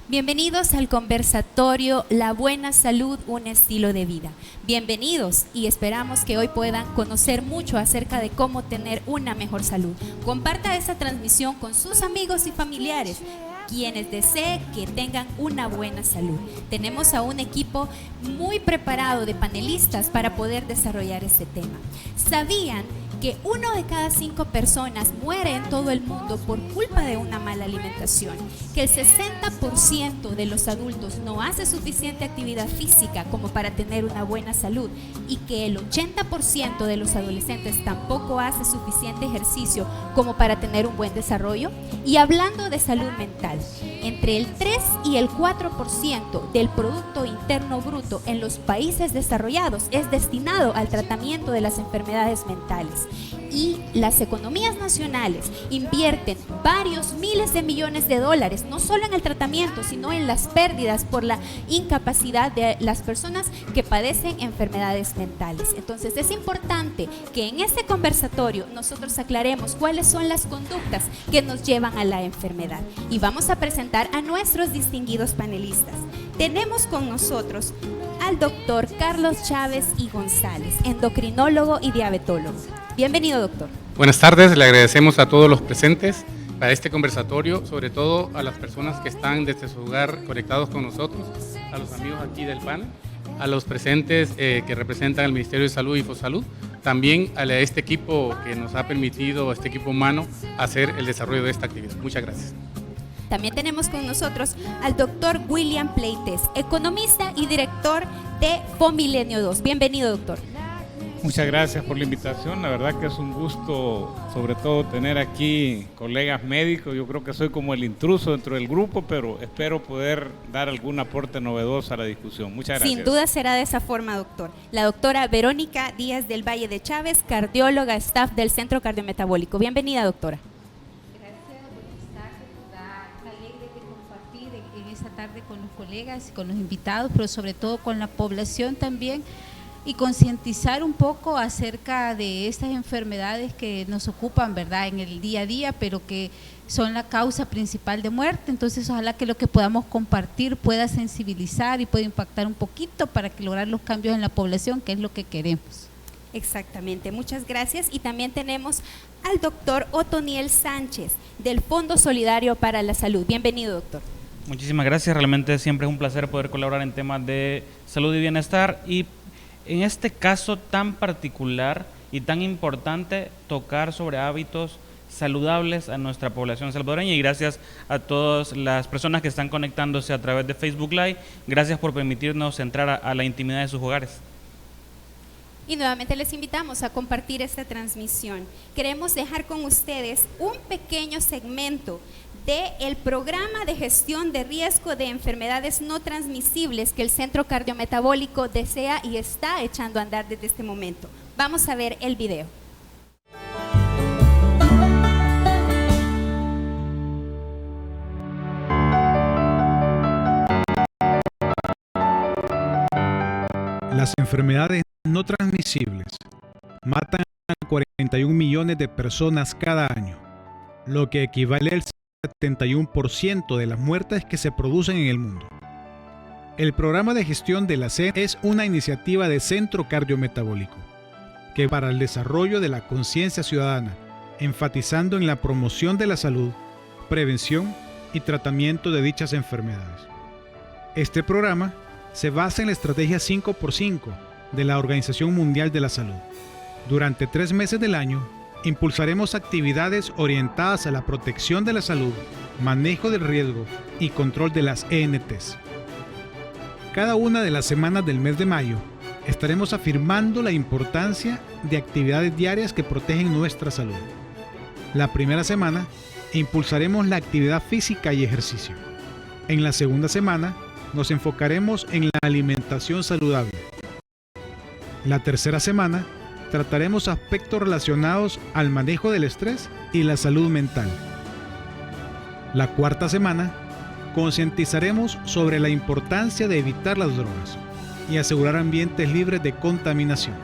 Bienvenidos al conversatorio La buena salud, un estilo de vida. Bienvenidos y esperamos que hoy puedan conocer mucho acerca de cómo tener una mejor salud. Comparta esta transmisión con sus amigos y familiares, quienes deseen que tengan una buena salud. Tenemos a un equipo muy preparado de panelistas para poder desarrollar este tema. ¿Sabían que 1 de cada 5 personas muere en todo el mundo por culpa de una mala alimentación? Que el 60% de los adultos no hace suficiente actividad física como para tener una buena salud y que el 80% de los adolescentes tampoco hace suficiente ejercicio como para tener un buen desarrollo. Y hablando de salud mental, entre el 3 y el 4% del Producto Interno Bruto en los países desarrollados es destinado al tratamiento de las enfermedades mentales. Y las economías nacionales invierten varios miles de millones de dólares, no solo en el tratamiento, sino en las pérdidas por la incapacidad de las personas que padecen enfermedades mentales. Entonces es importante que en este conversatorio nosotros aclaremos cuáles son las conductas que nos llevan a la enfermedad. Y vamos a presentar a nuestros distinguidos panelistas. Tenemos con nosotros al doctor Carlos Chávez y González, endocrinólogo y diabetólogo. Bienvenido, doctor. Buenas tardes, le agradecemos a todos los presentes para este conversatorio, sobre todo a las personas que están desde su hogar conectados con nosotros, a los amigos aquí del panel, a los presentes que representan al Ministerio de Salud y Infosalud, también a este equipo que nos ha permitido, este equipo humano, hacer el desarrollo de esta actividad. Muchas gracias. También tenemos con nosotros al doctor William Pleites, economista y director de Fomilenio 2. Bienvenido, doctor. Muchas gracias por la invitación, la verdad que es un gusto, sobre todo tener aquí colegas médicos. Yo creo que soy como el intruso dentro del grupo, pero espero poder dar algún aporte novedoso a la discusión. Muchas gracias. Sin duda será de esa forma, doctor. La doctora Verónica Díaz del Valle de Chávez, cardióloga, staff del Centro Cardiometabólico. Bienvenida, doctora. Gracias, buenas tardes. Está alegre de compartir en esta tarde con los colegas y con los invitados, pero sobre todo con la población también, y concientizar un poco acerca de estas enfermedades que nos ocupan, ¿verdad?, en el día a día, pero que son la causa principal de muerte. Entonces, ojalá que lo que podamos compartir pueda sensibilizar y pueda impactar un poquito para que lograr los cambios en la población, que es lo que queremos. Exactamente, muchas gracias. Y también tenemos al doctor Otoniel Sánchez, del Fondo Solidario para la Salud. Bienvenido, doctor. Muchísimas gracias, realmente siempre es un placer poder colaborar en temas de salud y bienestar, y en este caso tan particular y tan importante, tocar sobre hábitos saludables a nuestra población salvadoreña. Y gracias a todas las personas que están conectándose a través de Facebook Live. Gracias por permitirnos entrar a la intimidad de sus hogares. Y nuevamente les invitamos a compartir esta transmisión. Queremos dejar con ustedes un pequeño segmento del programa de gestión de riesgo de enfermedades no transmisibles que el Centro Cardiometabólico desea y está echando a andar desde este momento. Vamos a ver el video. Las enfermedades no transmisibles matan a 41 millones de personas cada año, lo que equivale al 71% de las muertes que se producen en el mundo. El programa de gestión de la CEN es una iniciativa de Centro Cardiometabólico que para el desarrollo de la conciencia ciudadana, enfatizando en la promoción de la salud, prevención y tratamiento de dichas enfermedades. Este programa se basa en la estrategia 5x5 de la Organización Mundial de la Salud. Durante 3 meses del año, impulsaremos actividades orientadas a la protección de la salud, manejo del riesgo y control de las ENTs. Cada una de las semanas del mes de mayo estaremos afirmando la importancia de actividades diarias que protegen nuestra salud. La primera semana impulsaremos la actividad física y ejercicio. En la segunda semana nos enfocaremos en la alimentación saludable. La tercera semana trataremos aspectos relacionados al manejo del estrés y la salud mental. La cuarta semana concientizaremos sobre la importancia de evitar las drogas y asegurar ambientes libres de contaminación.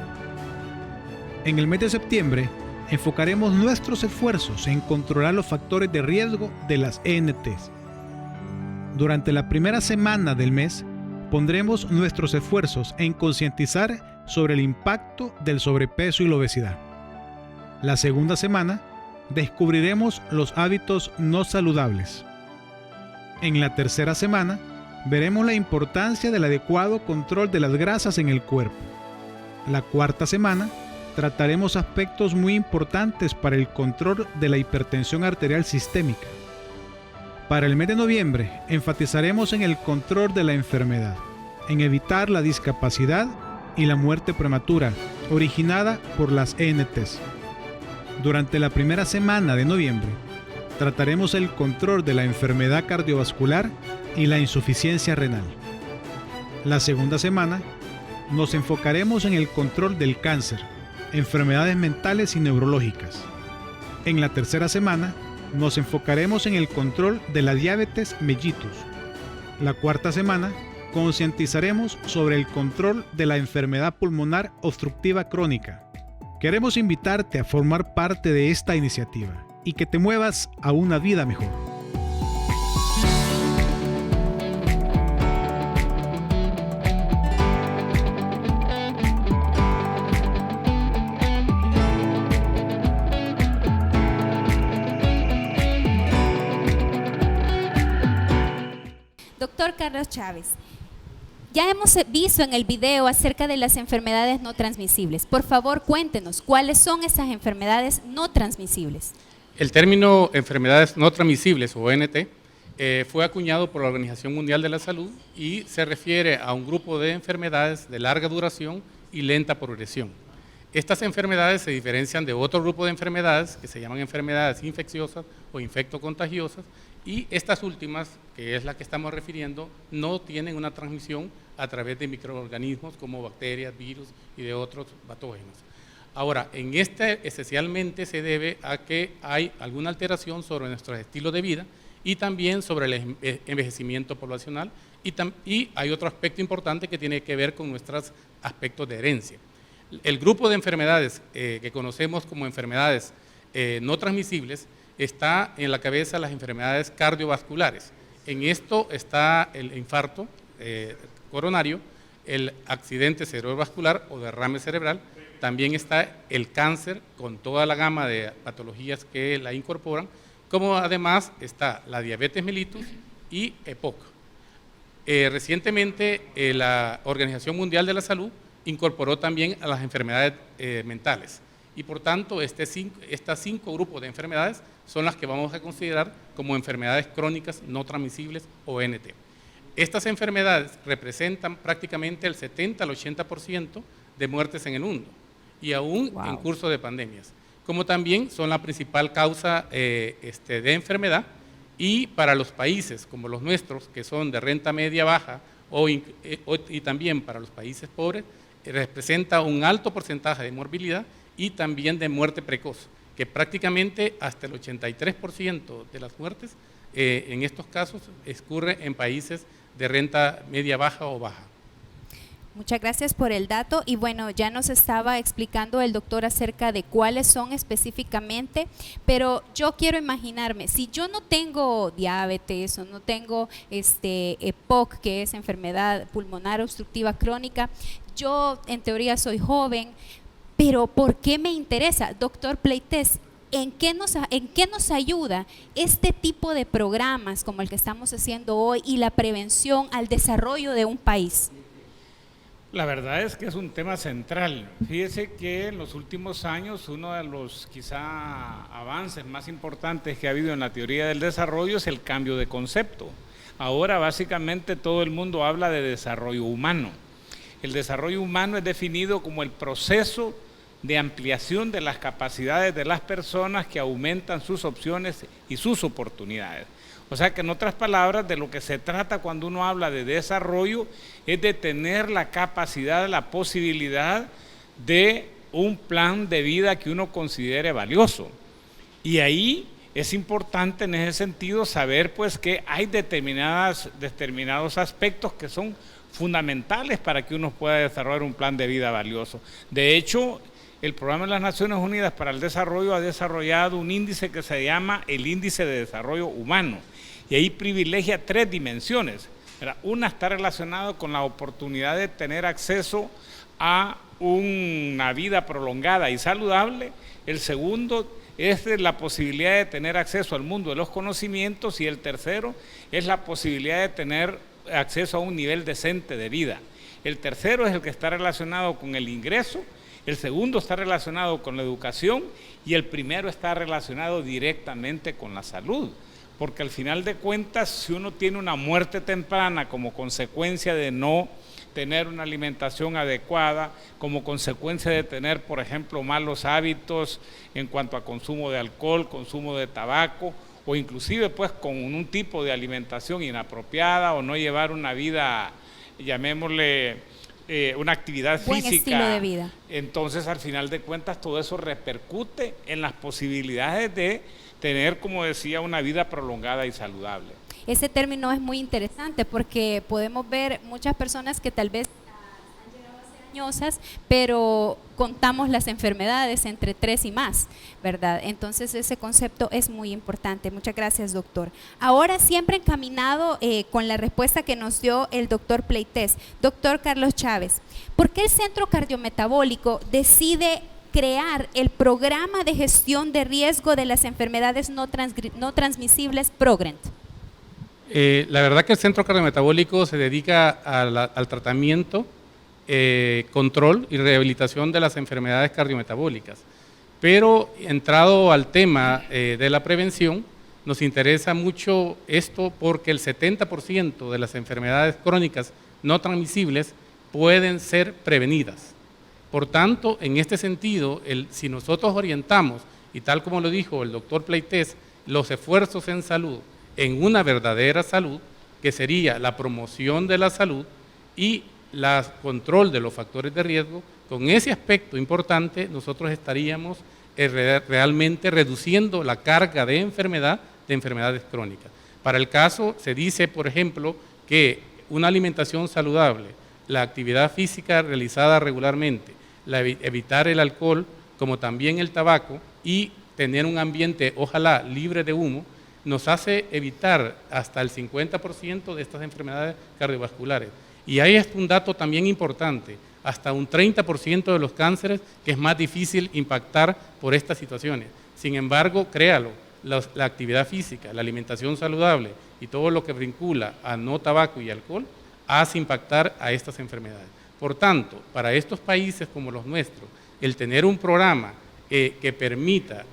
En el mes de septiembre enfocaremos nuestros esfuerzos en controlar los factores de riesgo de las ENTs. Durante la primera semana del mes, pondremos nuestros esfuerzos en concientizar sobre el impacto del sobrepeso y la obesidad. La segunda semana, descubriremos los hábitos no saludables. En la tercera semana, veremos la importancia del adecuado control de las grasas en el cuerpo. La cuarta semana, trataremos aspectos muy importantes para el control de la hipertensión arterial sistémica. Para el mes de noviembre, enfatizaremos en el control de la enfermedad, en evitar la discapacidad y la muerte prematura originada por las ENTs. Durante la primera semana de noviembre, trataremos el control de la enfermedad cardiovascular y la insuficiencia renal. La segunda semana, nos enfocaremos en el control del cáncer, enfermedades mentales y neurológicas. En la tercera semana, nos enfocaremos en el control de la diabetes mellitus. La cuarta semana, concientizaremos sobre el control de la enfermedad pulmonar obstructiva crónica. Queremos invitarte a formar parte de esta iniciativa y que te muevas a una vida mejor. Doctor Carlos Chávez, ya hemos visto en el video acerca de las enfermedades no transmisibles. Por favor, cuéntenos, ¿cuáles son esas enfermedades no transmisibles? El término enfermedades no transmisibles, o ONT, fue acuñado por la Organización Mundial de la Salud y se refiere a un grupo de enfermedades de larga duración y lenta progresión. Estas enfermedades se diferencian de otro grupo de enfermedades que se llaman enfermedades infecciosas o infectocontagiosas, y estas últimas, que es la que estamos refiriendo, no tienen una transmisión a través de microorganismos como bacterias, virus y de otros patógenos. Ahora, en este esencialmente se debe a que hay alguna alteración sobre nuestro estilo de vida y también sobre el envejecimiento poblacional, y hay otro aspecto importante que tiene que ver con nuestros aspectos de herencia. El grupo de enfermedades que conocemos como enfermedades no transmisibles está en la cabeza las enfermedades cardiovasculares. En esto está el infarto coronario, el accidente cerebrovascular o derrame cerebral, también está el cáncer con toda la gama de patologías que la incorporan, como además está la diabetes mellitus y EPOC. Recientemente la Organización Mundial de la Salud incorporó también a las enfermedades mentales, y por tanto estas 5 grupos de enfermedades son las que vamos a considerar como enfermedades crónicas no transmisibles o ONT. Estas enfermedades representan prácticamente el 70 al 80% de muertes en el mundo, y aún en curso de pandemias, como también son la principal causa de enfermedad, y para los países como los nuestros, que son de renta media baja, y también para los países pobres, representa un alto porcentaje de morbilidad y también de muerte precoz, que prácticamente hasta el 83% de las muertes en estos casos ocurre en países de renta media baja o baja. Muchas gracias por el dato, y bueno, ya nos estaba explicando el doctor acerca de cuáles son específicamente, pero yo quiero imaginarme, si yo no tengo diabetes o no tengo EPOC, que es enfermedad pulmonar obstructiva crónica, yo en teoría soy joven, pero ¿por qué me interesa? Doctor Pleites, ¿en qué nos ayuda este tipo de programas como el que estamos haciendo hoy y la prevención al desarrollo de un país? La verdad es que es un tema central. Fíjese que en los últimos años uno de los quizá avances más importantes que ha habido en la teoría del desarrollo es el cambio de concepto. Ahora básicamente todo el mundo habla de desarrollo humano. El desarrollo humano es definido como el proceso de ampliación de las capacidades de las personas que aumentan sus opciones y sus oportunidades. O sea que en otras palabras, de lo que se trata cuando uno habla de desarrollo es de tener la capacidad, la posibilidad de un plan de vida que uno considere valioso. Y ahí es importante en ese sentido saber pues que hay determinados aspectos que son fundamentales para que uno pueda desarrollar un plan de vida valioso. De hecho, el Programa de las Naciones Unidas para el Desarrollo ha desarrollado un índice que se llama el Índice de Desarrollo Humano. y ahí privilegia 3 dimensiones. Una está relacionada con la oportunidad de tener acceso a una vida prolongada y saludable. El segundo es la posibilidad de tener acceso al mundo de los conocimientos, y el tercero es la posibilidad de tener acceso a un nivel decente de vida. El tercero es el que está relacionado con el ingreso, el segundo está relacionado con la educación y el primero está relacionado directamente con la salud. Porque al final de cuentas, si uno tiene una muerte temprana como consecuencia de no tener una alimentación adecuada, como consecuencia de tener, por ejemplo, malos hábitos en cuanto a consumo de alcohol, consumo de tabaco, o inclusive pues con un tipo de alimentación inapropiada o no llevar una vida, llamémosle, una actividad buen física, estilo de vida. Entonces al final de cuentas todo eso repercute en las posibilidades de tener, como decía, una vida prolongada y saludable. Ese término es muy interesante porque podemos ver muchas personas que tal vez han llegado a ser añosas, pero contamos las enfermedades entre 3 y más, ¿verdad? Entonces ese concepto es muy importante. Muchas gracias, doctor. Ahora, siempre encaminado con la respuesta que nos dio el doctor Pleites, doctor Carlos Chávez, ¿por qué el Centro Cardiometabólico decide crear el programa de gestión de riesgo de las enfermedades no transmisibles PROGRENT? La verdad que el Centro Cardiometabólico se dedica al tratamiento, control y rehabilitación de las enfermedades cardiometabólicas. Pero entrado al tema de la prevención, nos interesa mucho esto porque el 70% de las enfermedades crónicas no transmisibles pueden ser prevenidas. Por tanto, en este sentido, si nosotros orientamos, y tal como lo dijo el doctor Pleites, los esfuerzos en salud, en una verdadera salud, que sería la promoción de la salud y el control de los factores de riesgo, con ese aspecto importante nosotros estaríamos realmente reduciendo la carga de enfermedades crónicas. Para el caso, se dice, por ejemplo, que una alimentación saludable, la actividad física realizada regularmente, evitar el alcohol, como también el tabaco, y tener un ambiente, ojalá, libre de humo, nos hace evitar hasta el 50% de estas enfermedades cardiovasculares. Y hay un dato también importante, hasta un 30% de los cánceres que es más difícil impactar por estas situaciones. Sin embargo, créalo, la actividad física, la alimentación saludable y todo lo que vincula a no tabaco y alcohol hace impactar a estas enfermedades. Por tanto, para estos países como los nuestros, el tener un programa que permita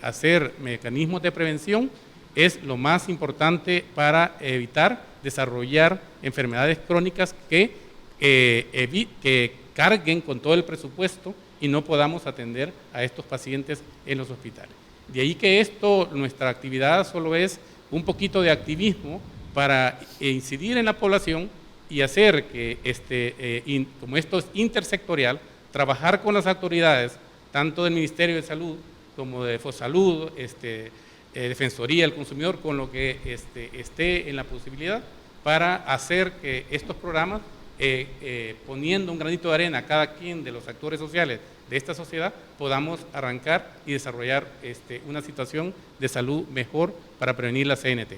hacer mecanismos de prevención es lo más importante para evitar desarrollar enfermedades crónicas que carguen con todo el presupuesto y no podamos atender a estos pacientes en los hospitales. De ahí que nuestra actividad solo es un poquito de activismo para incidir en la población y hacer que, como esto es intersectorial, trabajar con las autoridades, tanto del Ministerio de Salud como de Fosalud, Defensoría del Consumidor, con lo que esté en la posibilidad para hacer que estos programas, poniendo un granito de arena a cada quien de los actores sociales de esta sociedad, podamos arrancar y desarrollar una situación de salud mejor para prevenir la CNT.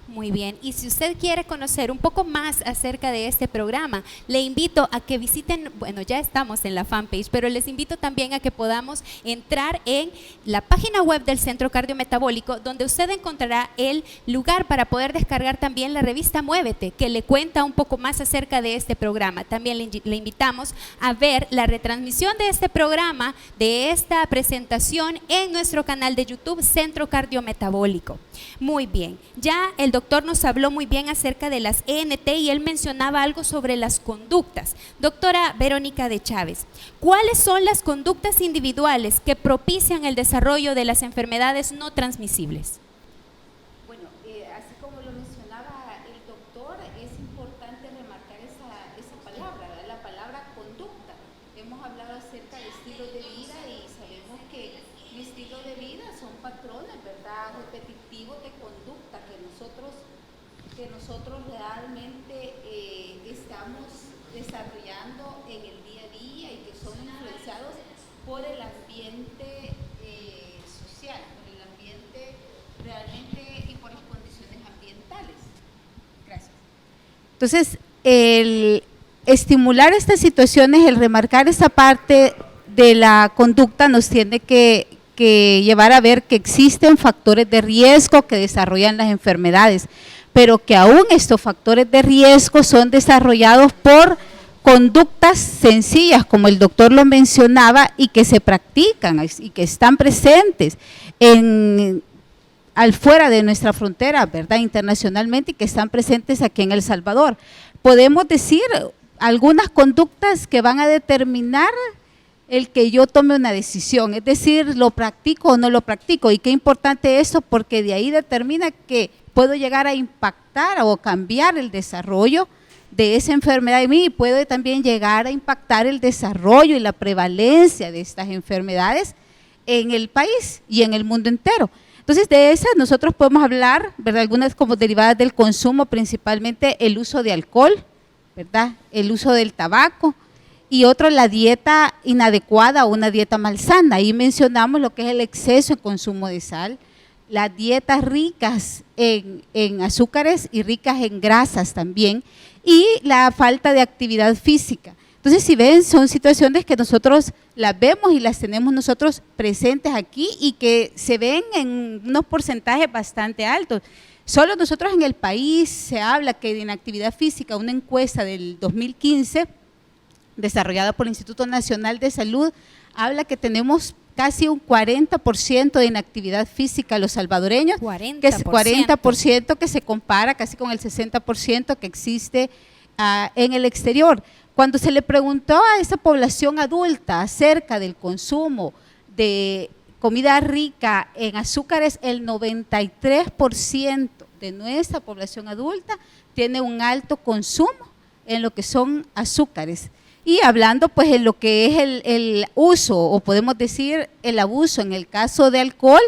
Muy bien, y si usted quiere conocer un poco más acerca de este programa, le invito a que visiten, bueno, ya estamos en la fanpage, pero les invito también a que podamos entrar en la página web del Centro Cardiometabólico, donde usted encontrará el lugar para poder descargar también la revista Muévete, que le cuenta un poco más acerca de este programa. También le invitamos a ver la retransmisión de este programa, de esta presentación, en nuestro canal de YouTube, Centro Cardiometabólico. Muy bien, ya el doctor nos habló muy bien acerca de las ENT y él mencionaba algo sobre las conductas. Doctora Verónica de Chávez, ¿cuáles son las conductas individuales que propician el desarrollo de las enfermedades no transmisibles? Bueno, así como lo mencionaba el doctor, es importante remarcar esa palabra, ¿verdad? La palabra conducta. Hemos hablado acerca de estilos de vida y sabemos que el estilo de vida son patrones, ¿verdad?, repetitivos de conducta que nosotros realmente estamos desarrollando en el día a día y que son influenciados por el ambiente social, por el ambiente realmente y por las condiciones ambientales. Entonces, el estimular estas situaciones, el remarcar esa parte de la conducta nos tiene que llevar a ver que existen factores de riesgo que desarrollan las enfermedades, pero que aún estos factores de riesgo son desarrollados por conductas sencillas, como el doctor lo mencionaba, y que se practican y que están presentes al fuera de nuestra frontera, ¿verdad? Internacionalmente, y que están presentes aquí en El Salvador. Podemos decir algunas conductas que van a determinar el que yo tome una decisión, es decir, lo practico o no lo practico, y qué importante eso, porque de ahí determina que puedo llegar a impactar o cambiar el desarrollo de esa enfermedad en mí, y puedo también llegar a impactar el desarrollo y la prevalencia de estas enfermedades en el país y en el mundo entero. Entonces, de esas nosotros podemos hablar, ¿verdad? Algunas como derivadas del consumo, principalmente el uso de alcohol, ¿verdad? El uso del tabaco, y otro, la dieta inadecuada o una dieta malsana. Ahí mencionamos lo que es el exceso de consumo de sal, las dietas ricas en azúcares y ricas en grasas también, y la falta de actividad física. Entonces, si ven, son situaciones que nosotros las vemos y las tenemos nosotros presentes aquí, y que se ven en unos porcentajes bastante altos. Solo nosotros en el país se habla que de inactividad física, una encuesta del 2015, desarrollada por el Instituto Nacional de Salud, habla que tenemos casi un 40% de inactividad física los salvadoreños, 40%. que es 40%, que se compara casi con el 60% que existe en el exterior. Cuando se le preguntó a esa población adulta acerca del consumo de comida rica en azúcares, el 93% de nuestra población adulta tiene un alto consumo en lo que son azúcares. Y hablando pues en lo que es el uso, o podemos decir el abuso, en el caso de alcohol,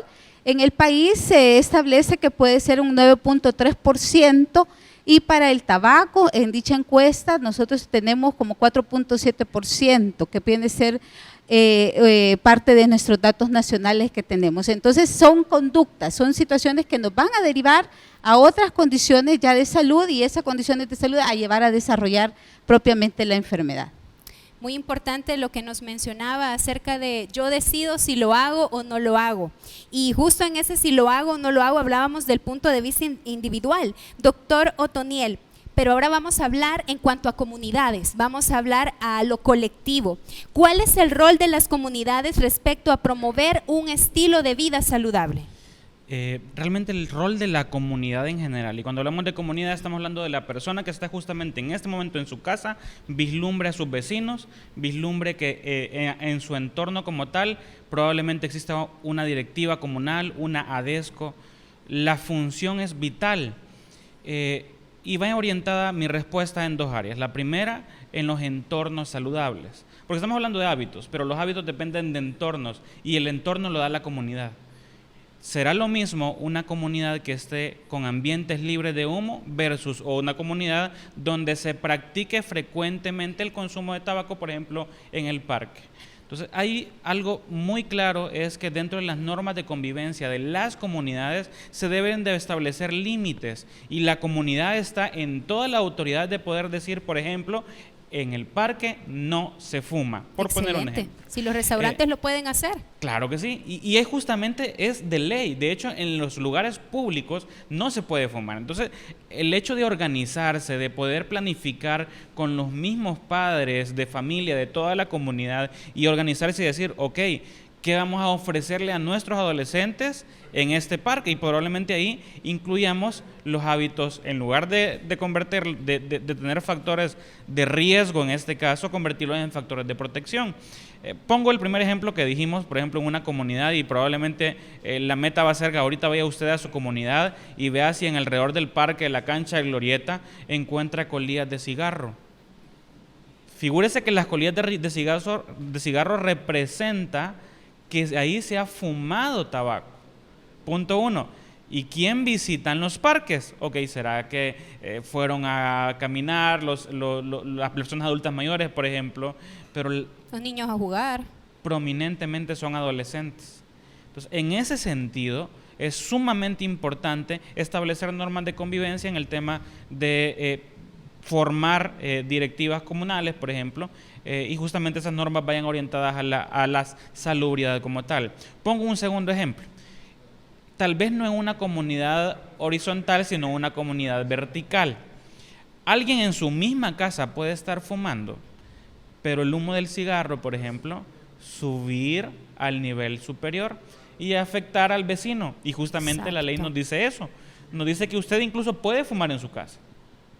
en el país se establece que puede ser un 9.3%, y para el tabaco, en dicha encuesta, nosotros tenemos como 4.7%, que viene a ser parte de nuestros datos nacionales que tenemos. Entonces, son conductas, son situaciones que nos van a derivar a otras condiciones ya de salud, y esas condiciones de salud a llevar a desarrollar propiamente la enfermedad. Muy importante lo que nos mencionaba acerca de yo decido si lo hago o no lo hago. Y justo en ese si lo hago o no lo hago hablábamos del punto de vista individual. Doctor Otoniel, pero ahora vamos a hablar en cuanto a comunidades, vamos a hablar a lo colectivo. ¿Cuál es el rol de las comunidades respecto a promover un estilo de vida saludable? Realmente el rol de la comunidad en general, y cuando hablamos de comunidad estamos hablando de la persona que está justamente en este momento en su casa, vislumbre a sus vecinos, vislumbre que en su entorno como tal probablemente exista una directiva comunal, una ADESCO. La función es vital, y va orientada mi respuesta en dos áreas. La primera, en los entornos saludables, porque estamos hablando de hábitos, pero los hábitos dependen de entornos, y el entorno lo da la comunidad. ¿Será lo mismo una comunidad que esté con ambientes libres de humo versus una comunidad donde se practique frecuentemente el consumo de tabaco, por ejemplo, en el parque? Entonces, hay algo muy claro, es que dentro de las normas de convivencia de las comunidades se deben de establecer límites, y la comunidad está en toda la autoridad de poder decir, por ejemplo, en el parque no se fuma, por poner un ejemplo. Si los restaurantes lo pueden hacer. Claro que sí, y es justamente, es de ley. De hecho, en los lugares públicos no se puede fumar. Entonces, el hecho de organizarse, de poder planificar con los mismos padres de familia de toda la comunidad, y organizarse y decir, ok, ¿qué vamos a ofrecerle a nuestros adolescentes en este parque? Y probablemente ahí incluyamos los hábitos, en lugar de tener factores de riesgo, en este caso, convertirlos en factores de protección. Pongo el primer ejemplo que dijimos, por ejemplo, en una comunidad, y probablemente la meta va a ser que ahorita vaya usted a su comunidad y vea si en alrededor del parque, la cancha de Glorieta, encuentra colillas de cigarro. Figúrese que las colillas de cigarro representa que ahí se ha fumado tabaco. Punto uno. ¿Y quién visitan los parques? Ok, ¿será que fueron a caminar las personas adultas mayores, por ejemplo? Pero los niños a jugar. Prominentemente son adolescentes. Entonces, en ese sentido, es sumamente importante establecer normas de convivencia en el tema de formar directivas comunales, por ejemplo, y justamente esas normas vayan orientadas a la salubridad como tal. Pongo un segundo ejemplo. Tal vez no en una comunidad horizontal, sino en una comunidad vertical. Alguien en su misma casa puede estar fumando, pero el humo del cigarro, por ejemplo, subir al nivel superior y afectar al vecino. Y justamente Exacto. la ley nos dice eso. Nos dice que usted incluso puede fumar en su casa,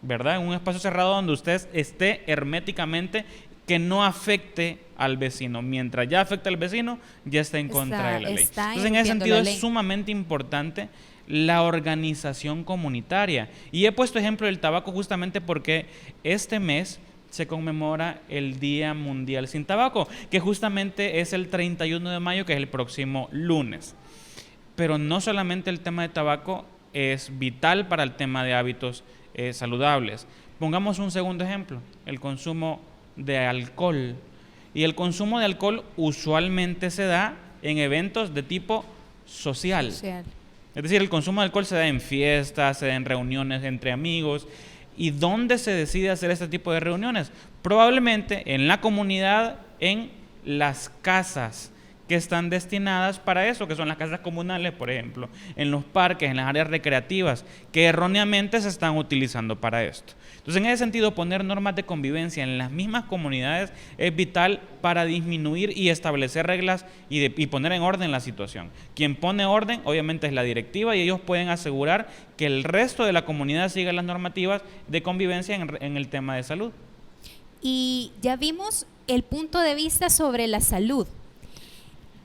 ¿verdad? En un espacio cerrado donde usted esté herméticamente, que no afecte al vecino. Mientras ya afecta al vecino, ya está en contra de la ley. Entonces, en ese sentido es sumamente importante la organización comunitaria. Y he puesto ejemplo del tabaco justamente porque este mes se conmemora el Día Mundial Sin Tabaco, que justamente es el 31 de mayo, que es el próximo lunes. Pero no solamente el tema de tabaco es vital para el tema de hábitos saludables. Pongamos un segundo ejemplo, el consumo de alcohol. Y el consumo de alcohol usualmente se da en eventos de tipo social. Es decir, el consumo de alcohol se da en fiestas, se da en reuniones entre amigos. ¿Y dónde se decide hacer este tipo de reuniones? Probablemente en la comunidad, en las casas que están destinadas para eso, que son las casas comunales, por ejemplo, en los parques, en las áreas recreativas, que erróneamente se están utilizando para esto. Entonces, en ese sentido, poner normas de convivencia en las mismas comunidades es vital para disminuir y establecer reglas y poner en orden la situación. Quien pone orden, obviamente, es la directiva, y ellos pueden asegurar que el resto de la comunidad siga las normativas de convivencia en el tema de salud. Y ya vimos el punto de vista sobre la salud.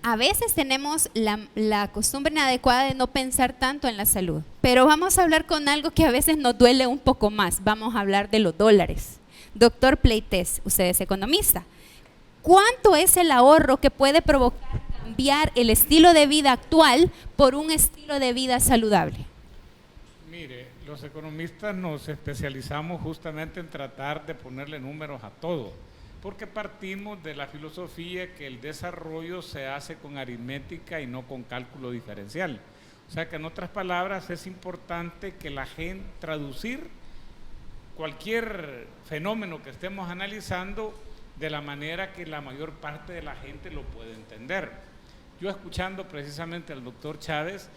A veces tenemos la costumbre inadecuada de no pensar tanto en la salud, pero vamos a hablar con algo que a veces nos duele un poco más. Vamos a hablar de los dólares. Doctor Pleites, usted es economista. ¿Cuánto es el ahorro que puede provocar cambiar el estilo de vida actual por un estilo de vida saludable? Mire, los economistas nos especializamos justamente en tratar de ponerle números a todo, porque partimos de la filosofía que el desarrollo se hace con aritmética y no con cálculo diferencial. O sea que, en otras palabras, es importante que la gente traducir cualquier fenómeno que estemos analizando de la manera que la mayor parte de la gente lo puede entender. Yo, escuchando precisamente al doctor Chávez,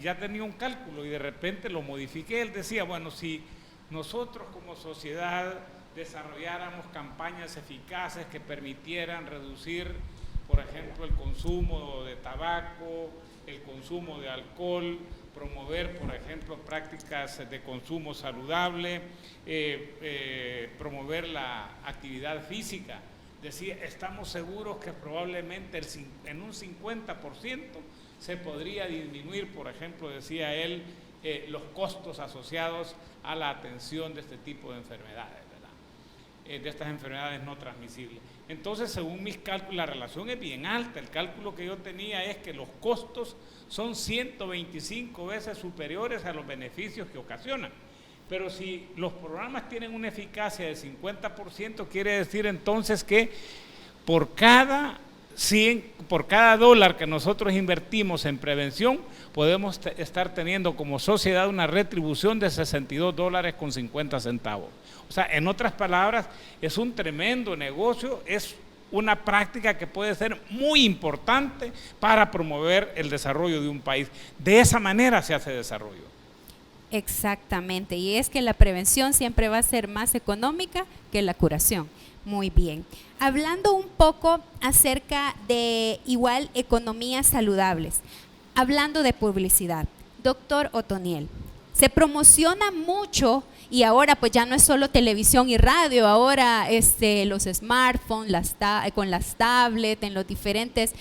ya tenía un cálculo y de repente lo modifiqué. Él decía, bueno, si nosotros como sociedad desarrolláramos campañas eficaces que permitieran reducir, por ejemplo, el consumo de tabaco, el consumo de alcohol, promover, por ejemplo, prácticas de consumo saludable, promover la actividad física. Decía, estamos seguros que probablemente en un 50% se podría disminuir, por ejemplo, decía él, los costos asociados a la atención de este tipo de enfermedades, de estas enfermedades no transmisibles. Entonces, según mis cálculos, la relación es bien alta. El cálculo que yo tenía es que los costos son 125 veces superiores a los beneficios que ocasionan. Pero si los programas tienen una eficacia de 50%, quiere decir entonces que por cada $100 que nosotros invertimos en prevención, podemos estar teniendo como sociedad una retribución de $62.50. O sea, en otras palabras, es un tremendo negocio, es una práctica que puede ser muy importante para promover el desarrollo de un país. De esa manera se hace desarrollo. Exactamente, y es que la prevención siempre va a ser más económica que la curación. Muy bien. Hablando un poco acerca de igual economías saludables, hablando de publicidad, doctor Otoniel, se promociona mucho y ahora pues ya no es solo televisión y radio, ahora los smartphones, con las tablets, en los diferentes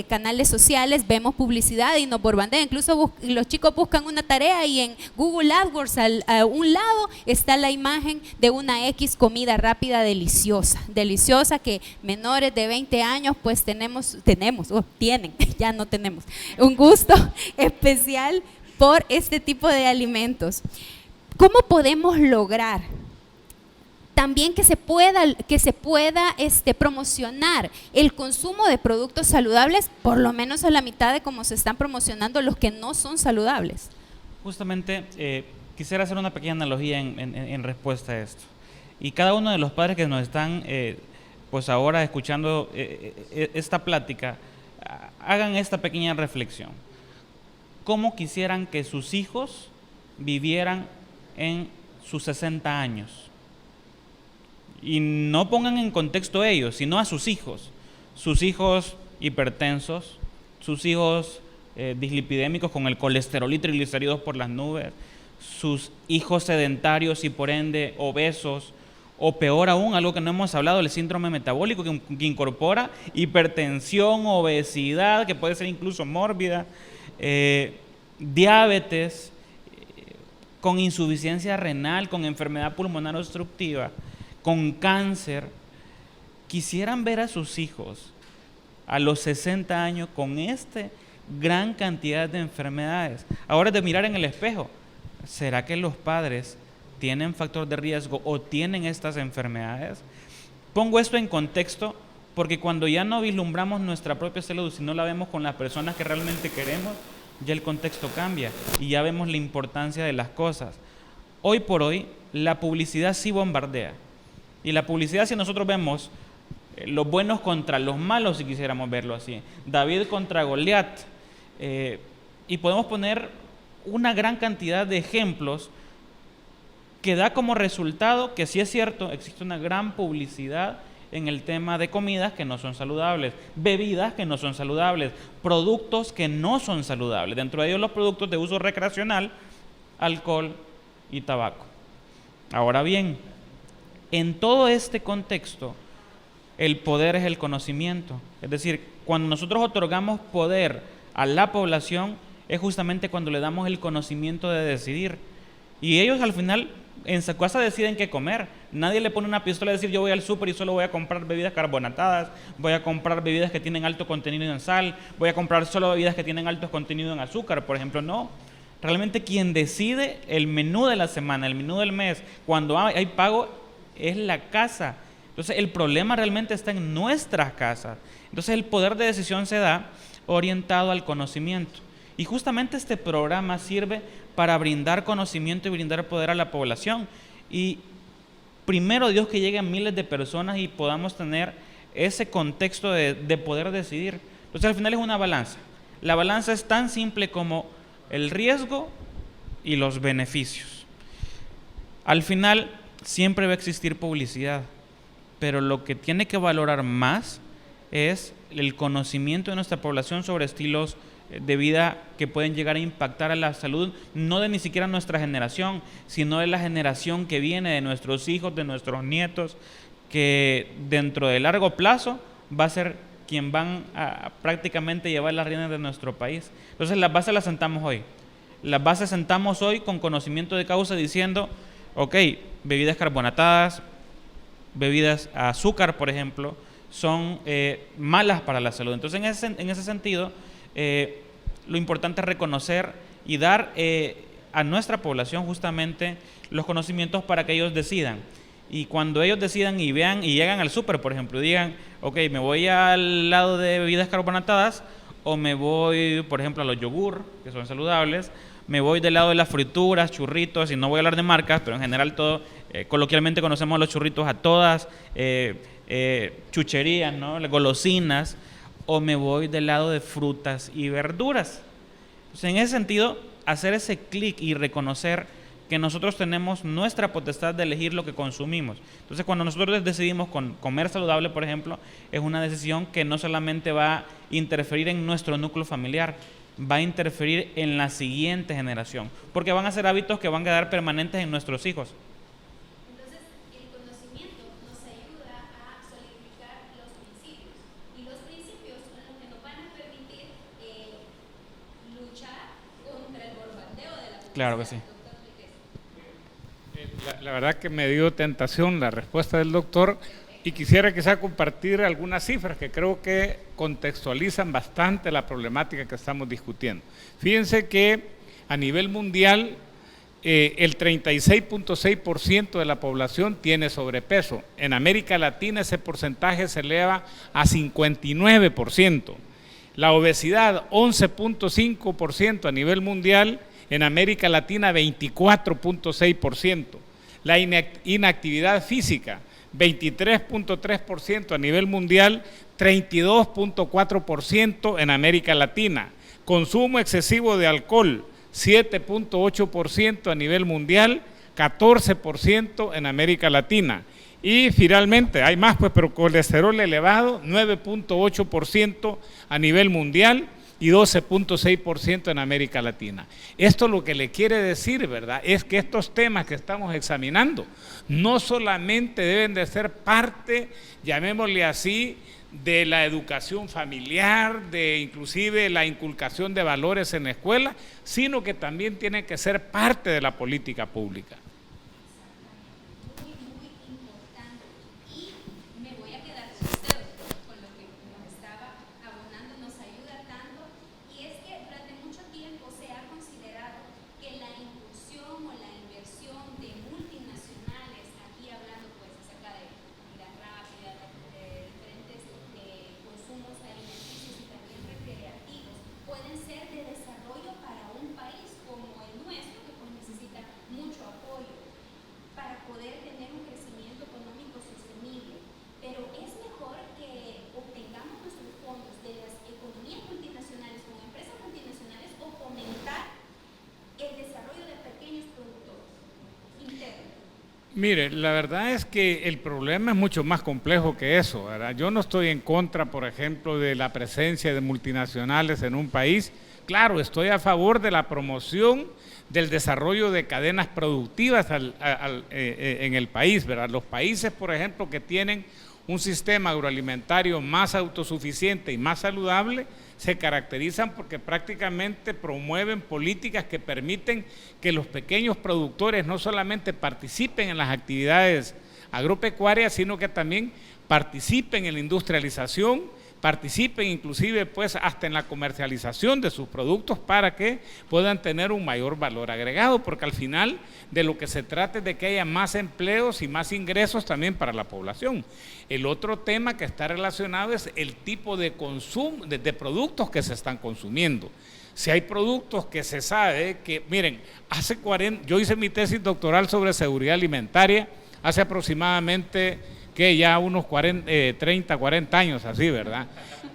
canales sociales vemos publicidad y nos borbandean. Incluso los chicos buscan una tarea y en Google AdWords a un lado está la imagen de una X comida rápida deliciosa que menores de 20 años pues tienen, ya no tenemos, un gusto especial por este tipo de alimentos. ¿Cómo podemos lograr también que se pueda promocionar el consumo de productos saludables, por lo menos a la mitad de cómo se están promocionando los que no son saludables? Justamente quisiera hacer una pequeña analogía en respuesta a esto. Y cada uno de los padres que nos están pues ahora escuchando esta plática, hagan esta pequeña reflexión. ¿Cómo quisieran que sus hijos vivieran en sus 60 años? Y no pongan en contexto a ellos, sino a sus hijos. Sus hijos hipertensos, sus hijos dislipidémicos con el colesterol y triglicéridos por las nubes, sus hijos sedentarios y por ende obesos, o peor aún, algo que no hemos hablado, el síndrome metabólico que incorpora hipertensión, obesidad, que puede ser incluso mórbida, diabetes, con insuficiencia renal, con enfermedad pulmonar obstructiva, con cáncer. Quisieran ver a sus hijos a los 60 años con esta gran cantidad de enfermedades. Ahora es de mirar en el espejo. ¿Será que los padres tienen factor de riesgo o tienen estas enfermedades? Pongo esto en contexto porque cuando ya no vislumbramos nuestra propia salud, si no la vemos con las personas que realmente queremos, ya el contexto cambia y ya vemos la importancia de las cosas. Hoy por hoy, la publicidad sí bombardea. Y la publicidad, si nosotros vemos los buenos contra los malos, si quisiéramos verlo así, David contra Goliat, y podemos poner una gran cantidad de ejemplos que da como resultado que sí es cierto, existe una gran publicidad en el tema de comidas que no son saludables, bebidas que no son saludables, productos que no son saludables, dentro de ellos los productos de uso recreacional, alcohol y tabaco. Ahora bien, en todo este contexto, el poder es el conocimiento. Es decir, cuando nosotros otorgamos poder a la población, es justamente cuando le damos el conocimiento de decidir. Y ellos al final en su casa deciden qué comer. Nadie le pone una pistola a decir yo voy al súper y solo voy a comprar bebidas carbonatadas, voy a comprar bebidas que tienen alto contenido en sal, voy a comprar solo bebidas que tienen alto contenido en azúcar, por ejemplo. No. Realmente quien decide el menú de la semana, el menú del mes, cuando hay pago, es la casa. Entonces el problema realmente está en nuestras casas. Entonces el poder de decisión se da orientado al conocimiento. Y justamente este programa sirve para brindar conocimiento y brindar poder a la población. Y primero Dios que lleguen miles de personas y podamos tener ese contexto de poder decidir. Entonces al final es una balanza. La balanza es tan simple como el riesgo y los beneficios. Al final siempre va a existir publicidad, pero lo que tiene que valorar más es el conocimiento de nuestra población sobre estilos de vida que pueden llegar a impactar a la salud, no de ni siquiera nuestra generación, sino de la generación que viene, de nuestros hijos, de nuestros nietos, que dentro de largo plazo va a ser quien van a prácticamente llevar las riendas de nuestro país. Entonces las bases las sentamos hoy. Las bases sentamos hoy con conocimiento de causa diciendo, ok, bebidas carbonatadas, bebidas a azúcar, por ejemplo, son malas para la salud. Entonces en ese sentido, lo importante es reconocer y dar a nuestra población justamente los conocimientos para que ellos decidan. Y cuando ellos decidan y vean y llegan al súper, por ejemplo, digan, ok, me voy al lado de bebidas carbonatadas o me voy, por ejemplo, a los yogur, que son saludables, me voy del lado de las frituras, churritos, y no voy a hablar de marcas, pero en general todo, coloquialmente conocemos los churritos a todas, chucherías, ¿no? Golosinas, o me voy del lado de frutas y verduras. Entonces, en ese sentido, hacer ese clic y reconocer que nosotros tenemos nuestra potestad de elegir lo que consumimos. Entonces, cuando nosotros decidimos comer saludable, por ejemplo, es una decisión que no solamente va a interferir en nuestro núcleo familiar, va a interferir en la siguiente generación, porque van a ser hábitos que van a quedar permanentes en nuestros hijos. Entonces, el conocimiento nos ayuda a solidificar los principios, y los principios son los que nos van a permitir luchar contra el bombardeo de la población. Claro que sí. La verdad que me dio tentación la respuesta del doctor y quisiera quizá compartir algunas cifras que creo que contextualizan bastante la problemática que estamos discutiendo. Fíjense que a nivel mundial el 36.6% de la población tiene sobrepeso. En América Latina ese porcentaje se eleva a 59%. La obesidad 11.5% a nivel mundial en América Latina 24.6%. La inactividad física 23.3% a nivel mundial, 32.4% en América Latina. Consumo excesivo de alcohol 7.8% a nivel mundial, 14% en América Latina. Y finalmente, hay más pues, pero colesterol elevado, 9.8% a nivel mundial y 12.6% en América Latina. Esto lo que le quiere decir, ¿verdad?, es que estos temas que estamos examinando no solamente deben de ser parte, llamémosle así, de la educación familiar, de inclusive la inculcación de valores en la escuela, sino que también tienen que ser parte de la política pública. Mire, la verdad es que el problema es mucho más complejo que eso, ¿verdad? Yo no estoy en contra, por ejemplo, de la presencia de multinacionales en un país. Claro, estoy a favor de la promoción del desarrollo de cadenas productivas en el país, ¿verdad? Los países, por ejemplo, que tienen un sistema agroalimentario más autosuficiente y más saludable, se caracterizan porque prácticamente promueven políticas que permiten que los pequeños productores no solamente participen en las actividades agropecuarias, sino que también participen en la industrialización, participen inclusive pues hasta en la comercialización de sus productos para que puedan tener un mayor valor agregado, porque al final de lo que se trata es de que haya más empleos y más ingresos también para la población. El otro tema que está relacionado es el tipo de consumo, de productos que se están consumiendo. Si hay productos que se sabe que, miren, yo hice mi tesis doctoral sobre seguridad alimentaria hace aproximadamente que ya unos 30, 40 años así, ¿verdad?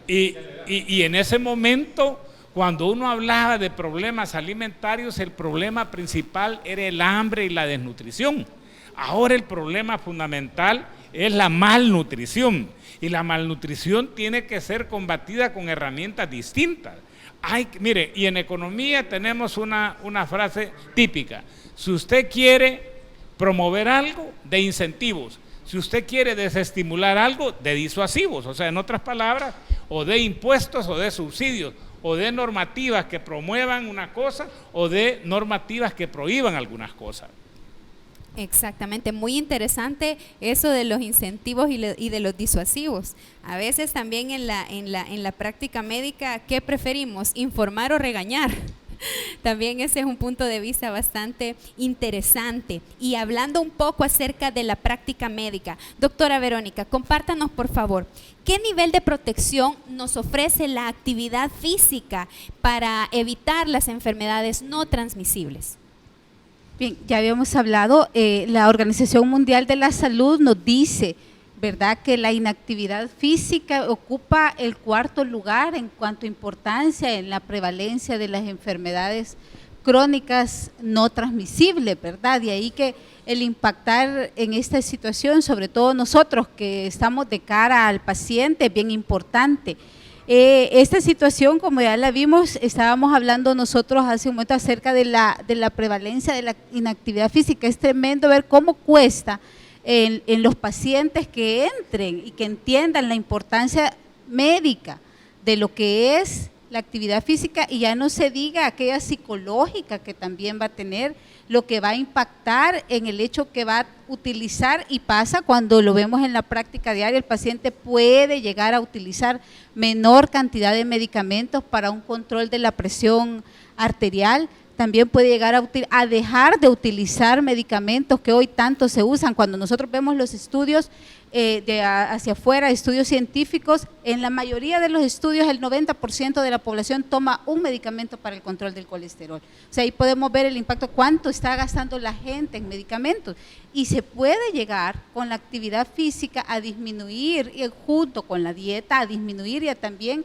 Y en ese momento, cuando uno hablaba de problemas alimentarios, el problema principal era el hambre y la desnutrición. Ahora el problema fundamental es la malnutrición, y la malnutrición tiene que ser combatida con herramientas distintas. Mire, y en economía tenemos una frase típica: si usted quiere promover algo, de incentivos; si usted quiere desestimular algo, de disuasivos. O sea, en otras palabras, o de impuestos o de subsidios, o de normativas que promuevan una cosa o de normativas que prohíban algunas cosas. Exactamente, muy interesante eso de los incentivos y de los disuasivos. A veces también en la práctica médica, ¿qué preferimos? ¿Informar o regañar? También ese es un punto de vista bastante interesante. Y hablando un poco acerca de la práctica médica, doctora Verónica, compártanos por favor, ¿qué nivel de protección nos ofrece la actividad física para evitar las enfermedades no transmisibles? Bien, ya habíamos hablado, la Organización Mundial de la Salud nos dice, ¿verdad?, que la inactividad física ocupa el 4º lugar en cuanto a importancia en la prevalencia de las enfermedades crónicas no transmisibles, ¿verdad? De ahí que el impactar en esta situación, sobre todo nosotros que estamos de cara al paciente, es bien importante. Esta situación, como ya la vimos, estábamos hablando nosotros hace un momento acerca de la prevalencia de la inactividad física. Es tremendo ver cómo cuesta en los pacientes que entren y que entiendan la importancia médica de lo que es la actividad física, y ya no se diga aquella psicológica que también va a tener, lo que va a impactar en el hecho que va a utilizar, y pasa cuando lo vemos en la práctica diaria, el paciente puede llegar a utilizar menor cantidad de medicamentos para un control de la presión arterial. también puede llegar a dejar de utilizar medicamentos que hoy tanto se usan. Cuando nosotros vemos los estudios hacia afuera, estudios científicos, en la mayoría de los estudios el 90% de la población toma un medicamento para el control del colesterol. O sea, ahí podemos ver el impacto, cuánto está gastando la gente en medicamentos, y se puede llegar con la actividad física a disminuir, y junto con la dieta, a disminuir y también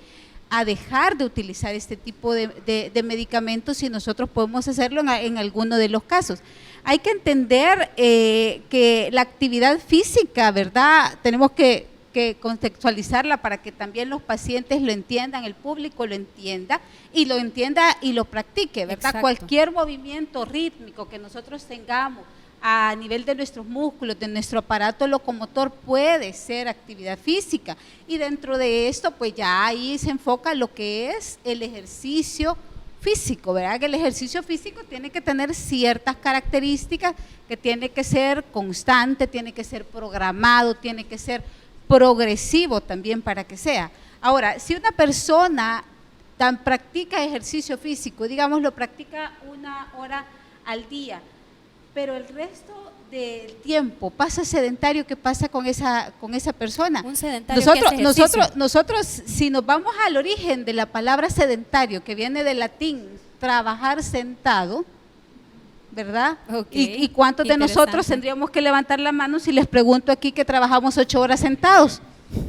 a dejar de utilizar este tipo de medicamentos si nosotros podemos hacerlo en alguno de los casos. Hay que entender que la actividad física, ¿verdad? Tenemos que contextualizarla para que también los pacientes lo entiendan, el público lo entienda y lo practique, ¿verdad? Exacto. Cualquier movimiento rítmico que nosotros tengamos a nivel de nuestros músculos, de nuestro aparato locomotor, puede ser actividad física, y dentro de esto pues ya ahí se enfoca lo que es el ejercicio físico, ¿verdad? Que el ejercicio físico tiene que tener ciertas características, que tiene que ser constante, tiene que ser programado, tiene que ser progresivo también para que sea. Ahora, si una persona practica ejercicio físico, digamos lo practica 1 hora al día, pero el resto del tiempo pasa sedentario, ¿qué pasa con esa persona? Un sedentario que hace ejercicio. Nosotros, si nos vamos al origen de la palabra sedentario, que viene del latín, trabajar sentado, ¿verdad? Okay. ¿Y cuántos de nosotros tendríamos que levantar la mano si les pregunto aquí que trabajamos 8 horas sentados?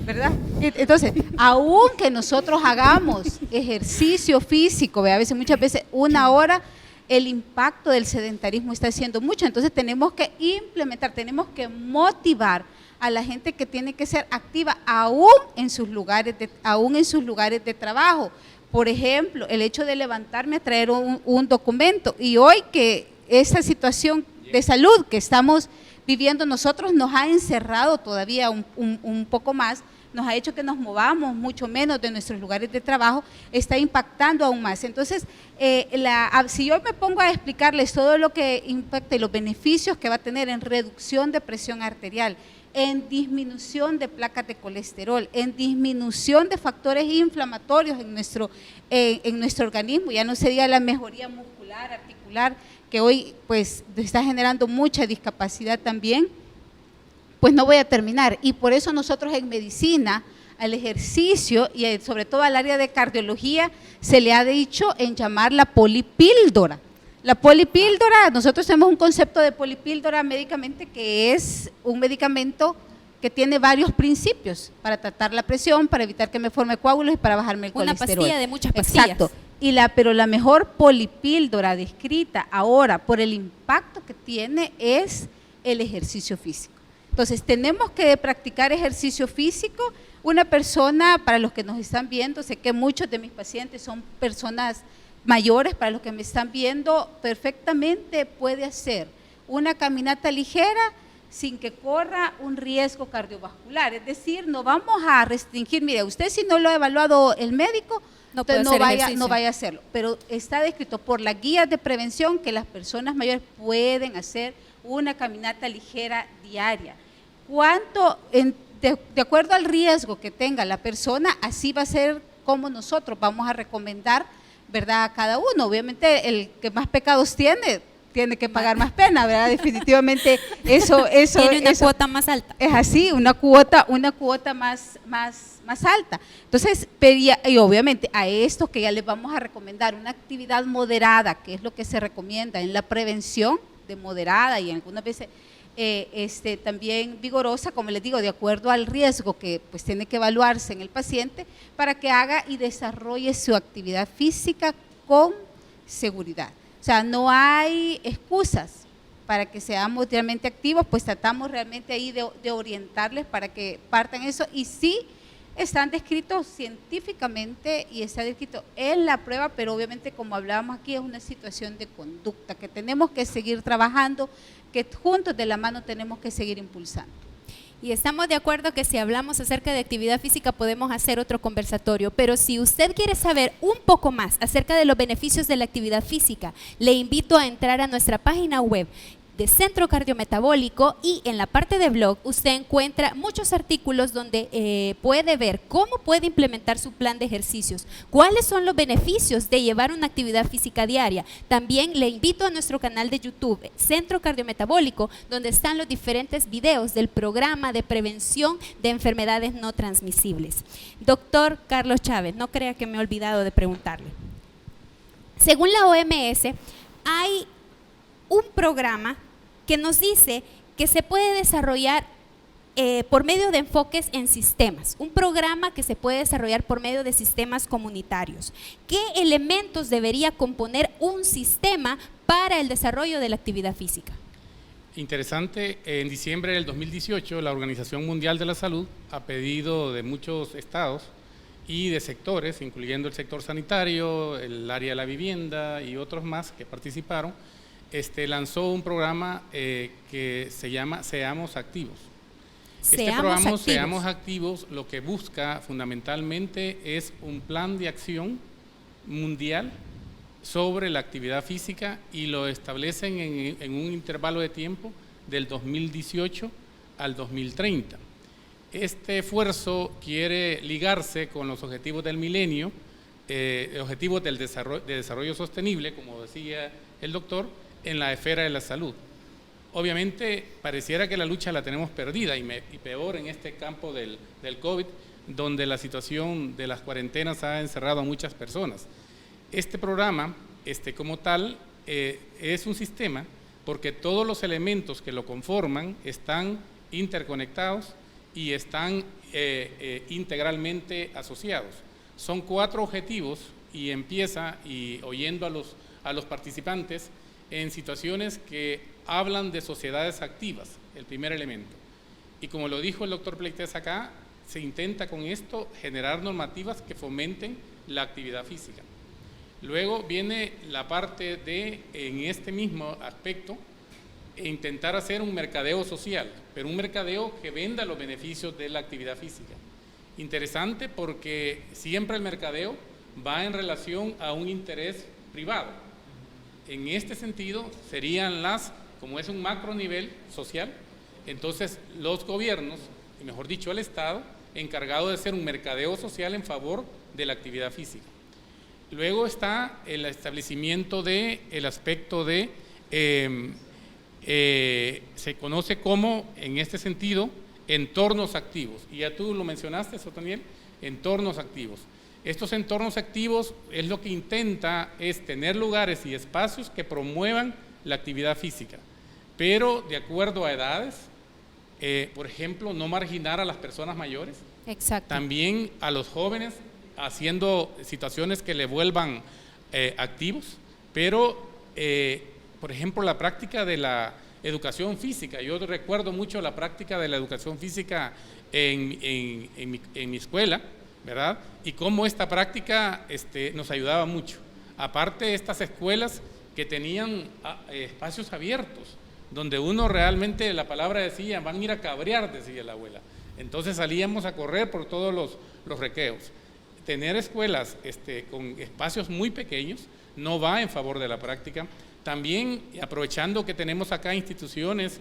¿Verdad? Entonces, aunque nosotros hagamos ejercicio físico, a veces, muchas veces 1 hora, el impacto del sedentarismo está siendo mucho. Entonces tenemos que implementar, tenemos que motivar a la gente que tiene que ser activa aún en sus lugares de trabajo. Por ejemplo, el hecho de levantarme a traer un documento, y hoy que esa situación de salud que estamos viviendo nosotros nos ha encerrado todavía un poco más, nos ha hecho que nos movamos mucho menos de nuestros lugares de trabajo, está impactando aún más. Entonces, si yo me pongo a explicarles todo lo que impacta y los beneficios que va a tener en reducción de presión arterial, en disminución de placas de colesterol, en disminución de factores inflamatorios en nuestro organismo, ya no sería la mejoría muscular, articular, que hoy pues está generando mucha discapacidad también, pues no voy a terminar. Y por eso nosotros en medicina, al ejercicio y sobre todo al área de cardiología, se le ha dicho en llamar la polipíldora. La polipíldora, nosotros tenemos un concepto de polipíldora médicamente, que es un medicamento que tiene varios principios para tratar la presión, para evitar que me forme coágulos y para bajarme el colesterol. Una pastilla de muchas pastillas. Exacto. Pero la mejor polipíldora descrita ahora por el impacto que tiene es el ejercicio físico. Entonces, tenemos que practicar ejercicio físico. Una persona, para los que nos están viendo, sé que muchos de mis pacientes son personas mayores, para los que me están viendo, perfectamente puede hacer una caminata ligera sin que corra un riesgo cardiovascular. Es decir, no vamos a restringir, mire, usted si no lo ha evaluado el médico, no vaya a hacerlo, pero está descrito por las guías de prevención que las personas mayores pueden hacer una caminata ligera diaria. De acuerdo al riesgo que tenga la persona, así va a ser como nosotros vamos a recomendar, ¿verdad?, a cada uno. Obviamente el que más pecados tiene que pagar más pena, ¿verdad? Definitivamente eso tiene una cuota más alta. Es así, una cuota más alta. Entonces, y obviamente a estos que ya les vamos a recomendar una actividad moderada, que es lo que se recomienda en la prevención, de moderada y algunas veces también vigorosa, como les digo, de acuerdo al riesgo que pues tiene que evaluarse en el paciente, para que haga y desarrolle su actividad física con seguridad. O sea, no hay excusas para que seamos realmente activos, pues tratamos realmente ahí de orientarles para que partan eso, y sí están descritos científicamente y está descrito en la prueba, pero obviamente, como hablábamos aquí, es una situación de conducta que tenemos que seguir trabajando, que juntos de la mano tenemos que seguir impulsando. Y estamos de acuerdo que si hablamos acerca de actividad física podemos hacer otro conversatorio, pero si usted quiere saber un poco más acerca de los beneficios de la actividad física, le invito a entrar a nuestra página web de Centro Cardiometabólico, y en la parte de blog usted encuentra muchos artículos donde puede ver cómo puede implementar su plan de ejercicios, cuáles son los beneficios de llevar una actividad física diaria. También le invito a nuestro canal de YouTube, Centro Cardiometabólico, donde están los diferentes videos del programa de prevención de enfermedades no transmisibles. Doctor Carlos Chávez, no crea que me he olvidado de preguntarle. Según la OMS, hay un programa que nos dice que se puede desarrollar por medio de enfoques en sistemas, un programa que se puede desarrollar por medio de sistemas comunitarios. ¿Qué elementos debería componer un sistema para el desarrollo de la actividad física? Interesante, en diciembre del 2018 la Organización Mundial de la Salud, a pedido de muchos estados y de sectores, incluyendo el sector sanitario, el área de la vivienda y otros más que participaron, lanzó un programa que se llama Seamos Activos. Este programa Seamos Activos lo que busca fundamentalmente es un plan de acción mundial sobre la actividad física, y lo establecen en un intervalo de tiempo del 2018 al 2030. Este esfuerzo quiere ligarse con los objetivos del milenio, objetivos del desarrollo sostenible, como decía el doctor, en la esfera de la salud. Obviamente pareciera que la lucha la tenemos perdida, y peor en este campo del COVID, donde la situación de las cuarentenas ha encerrado a muchas personas. Este programa, como tal, es un sistema porque todos los elementos que lo conforman están interconectados y están integralmente asociados. Son 4 objetivos, y empieza oyendo a los participantes en situaciones que hablan de sociedades activas, el primer elemento. Y como lo dijo el doctor Pleites acá, se intenta con esto generar normativas que fomenten la actividad física. Luego viene la parte de, en este mismo aspecto, intentar hacer un mercadeo social, pero un mercadeo que venda los beneficios de la actividad física. Interesante porque siempre el mercadeo va en relación a un interés privado. En este sentido serían como es un macro nivel social, entonces los gobiernos, y mejor dicho el Estado, encargado de hacer un mercadeo social en favor de la actividad física. Luego está el establecimiento del aspecto de, se conoce como, en este sentido, entornos activos. Y ya tú lo mencionaste, Sotoniel, entornos activos. Estos entornos activos es lo que intenta es tener lugares y espacios que promuevan la actividad física, pero de acuerdo a edades, por ejemplo, no marginar a las personas mayores. Exacto. También a los jóvenes, haciendo situaciones que le vuelvan activos, pero, por ejemplo, la práctica de la educación física. Yo recuerdo mucho la práctica de la educación física en mi escuela, ¿verdad? Y cómo esta práctica nos ayudaba mucho. Aparte, estas escuelas que tenían espacios abiertos, donde uno realmente, la palabra decía, van a ir a cabrear, decía la abuela. Entonces salíamos a correr por todos los recreos. Tener escuelas con espacios muy pequeños no va en favor de la práctica. También, aprovechando que tenemos acá instituciones,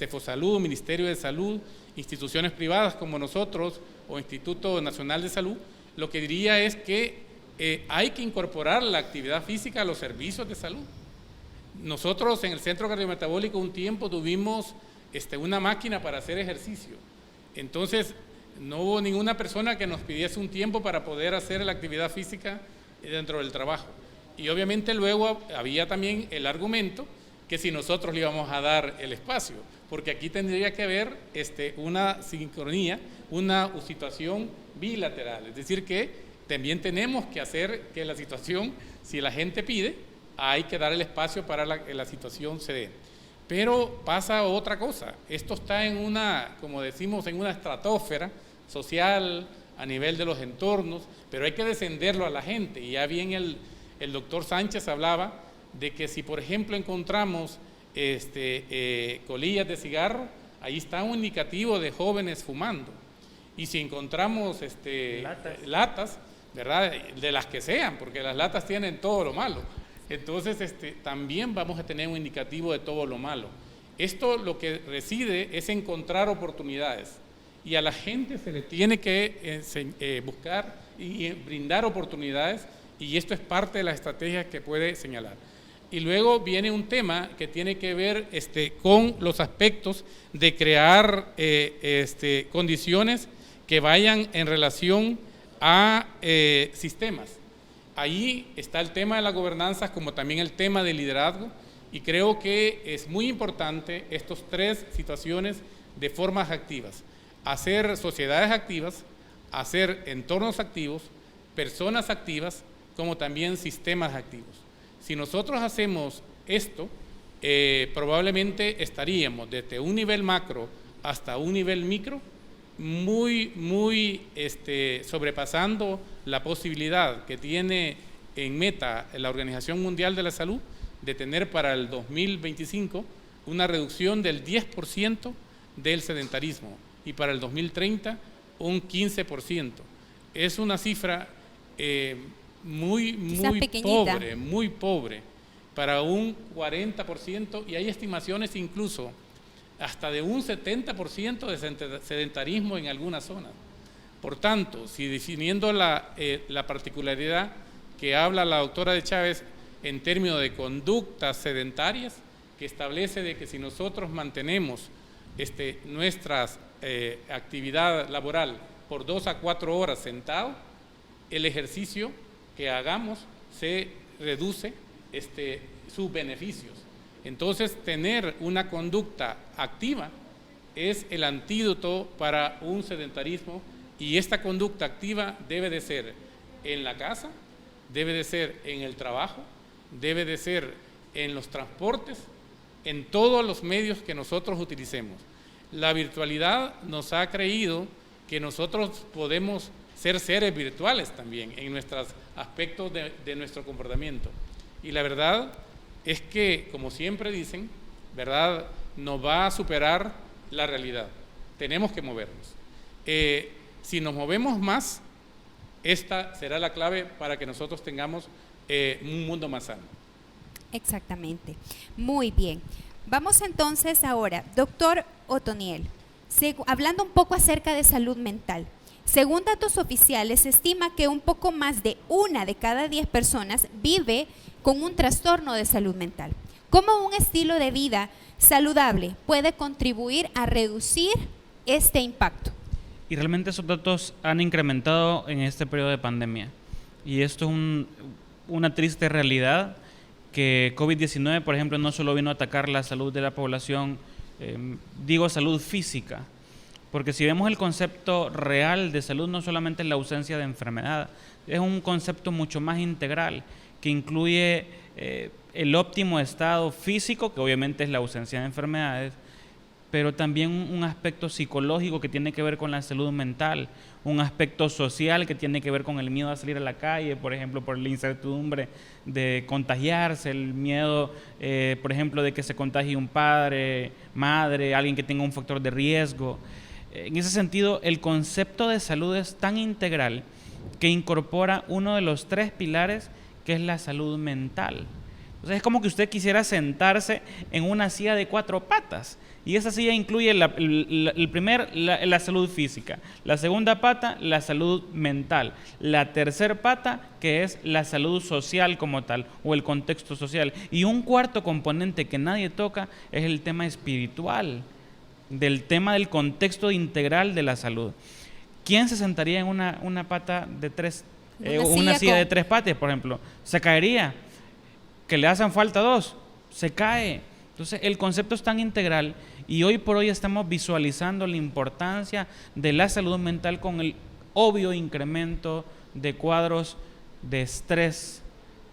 Fosalud, Ministerio de Salud, instituciones privadas como nosotros o Instituto Nacional de Salud, lo que diría es que hay que incorporar la actividad física a los servicios de salud. Nosotros en el Centro Cardiometabólico un tiempo tuvimos una máquina para hacer ejercicio. Entonces, no hubo ninguna persona que nos pidiese un tiempo para poder hacer la actividad física dentro del trabajo. Y obviamente luego había también el argumento que si nosotros le íbamos a dar el espacio, porque aquí tendría que haber una sincronía, una situación bilateral, es decir que también tenemos que hacer que la situación, si la gente pide, hay que dar el espacio para que la situación se dé. Pero pasa otra cosa, esto está en una, como decimos, en una estratosfera social a nivel de los entornos, pero hay que descenderlo a la gente. Y ya bien el doctor Sánchez hablaba de que si por ejemplo encontramos colillas de cigarro, ahí está un indicativo de jóvenes fumando. Y si encontramos latas, ¿verdad? De las que sean, porque las latas tienen todo lo malo. Entonces, también vamos a tener un indicativo de todo lo malo. Esto lo que reside es encontrar oportunidades, y a la gente se le tiene que buscar y brindar oportunidades, y esto es parte de las estrategias que puede señalar. Y luego viene un tema que tiene que ver con los aspectos de crear condiciones que vayan en relación a sistemas. Ahí está el tema de la gobernanza, como también el tema del liderazgo, y creo que es muy importante estas tres situaciones de formas activas: hacer sociedades activas, hacer entornos activos, personas activas, como también sistemas activos. Si nosotros hacemos esto, probablemente estaríamos desde un nivel macro hasta un nivel micro muy sobrepasando la posibilidad que tiene en meta la Organización Mundial de la Salud de tener para el 2025 una reducción del 10% del sedentarismo, y para el 2030 un 15%. Es una cifra muy pobre para un 40%, y hay estimaciones incluso hasta de un 70% de sedentarismo en algunas zonas. Por tanto, si definiendo la particularidad que habla la doctora de Chávez en términos de conductas sedentarias, que establece de que si nosotros mantenemos nuestra actividad laboral por 2 a 4 horas sentado, el ejercicio que hagamos se reduce sus beneficios. Entonces, tener una conducta activa es el antídoto para un sedentarismo, y esta conducta activa debe de ser en la casa, debe de ser en el trabajo, debe de ser en los transportes, en todos los medios que nosotros utilicemos. La virtualidad nos ha creído que nosotros podemos ser seres virtuales también en nuestros aspectos de nuestro comportamiento. Y la verdad es que, como siempre dicen, ¿verdad?, nos va a superar la realidad. Tenemos que movernos. Si nos movemos más, esta será la clave para que nosotros tengamos un mundo más sano. Exactamente. Muy bien. Vamos entonces ahora, doctor Otoniel, hablando un poco acerca de salud mental. Según datos oficiales, se estima que un poco más de 1 de cada 10 personas vive con un trastorno de salud mental. ¿Cómo un estilo de vida saludable puede contribuir a reducir este impacto? Y realmente esos datos han incrementado en este periodo de pandemia. Y esto es una triste realidad, que COVID-19, por ejemplo, no solo vino a atacar la salud de la población, digo salud física, porque si vemos el concepto real de salud, no solamente es la ausencia de enfermedad, es un concepto mucho más integral, que incluye el óptimo estado físico, que obviamente es la ausencia de enfermedades, pero también un aspecto psicológico que tiene que ver con la salud mental, un aspecto social que tiene que ver con el miedo a salir a la calle, por ejemplo, por la incertidumbre de contagiarse, el miedo, por ejemplo, de que se contagie un padre, madre, alguien que tenga un factor de riesgo. En ese sentido, el concepto de salud es tan integral que incorpora uno de los 3 pilares, que es la salud mental. Entonces, es como que usted quisiera sentarse en una silla de 4 patas. Y esa silla incluye la salud física, la segunda pata, la salud mental, la tercera pata, que es la salud social como tal, o el contexto social. Y un cuarto componente que nadie toca es el tema espiritual, del tema del contexto integral de la salud. ¿Quién se sentaría en una pata de 3, una silla de 3 patas, por ejemplo? Se caería. Que le hacen falta 2, se cae. Entonces, el concepto es tan integral, y hoy por hoy estamos visualizando la importancia de la salud mental con el obvio incremento de cuadros de estrés,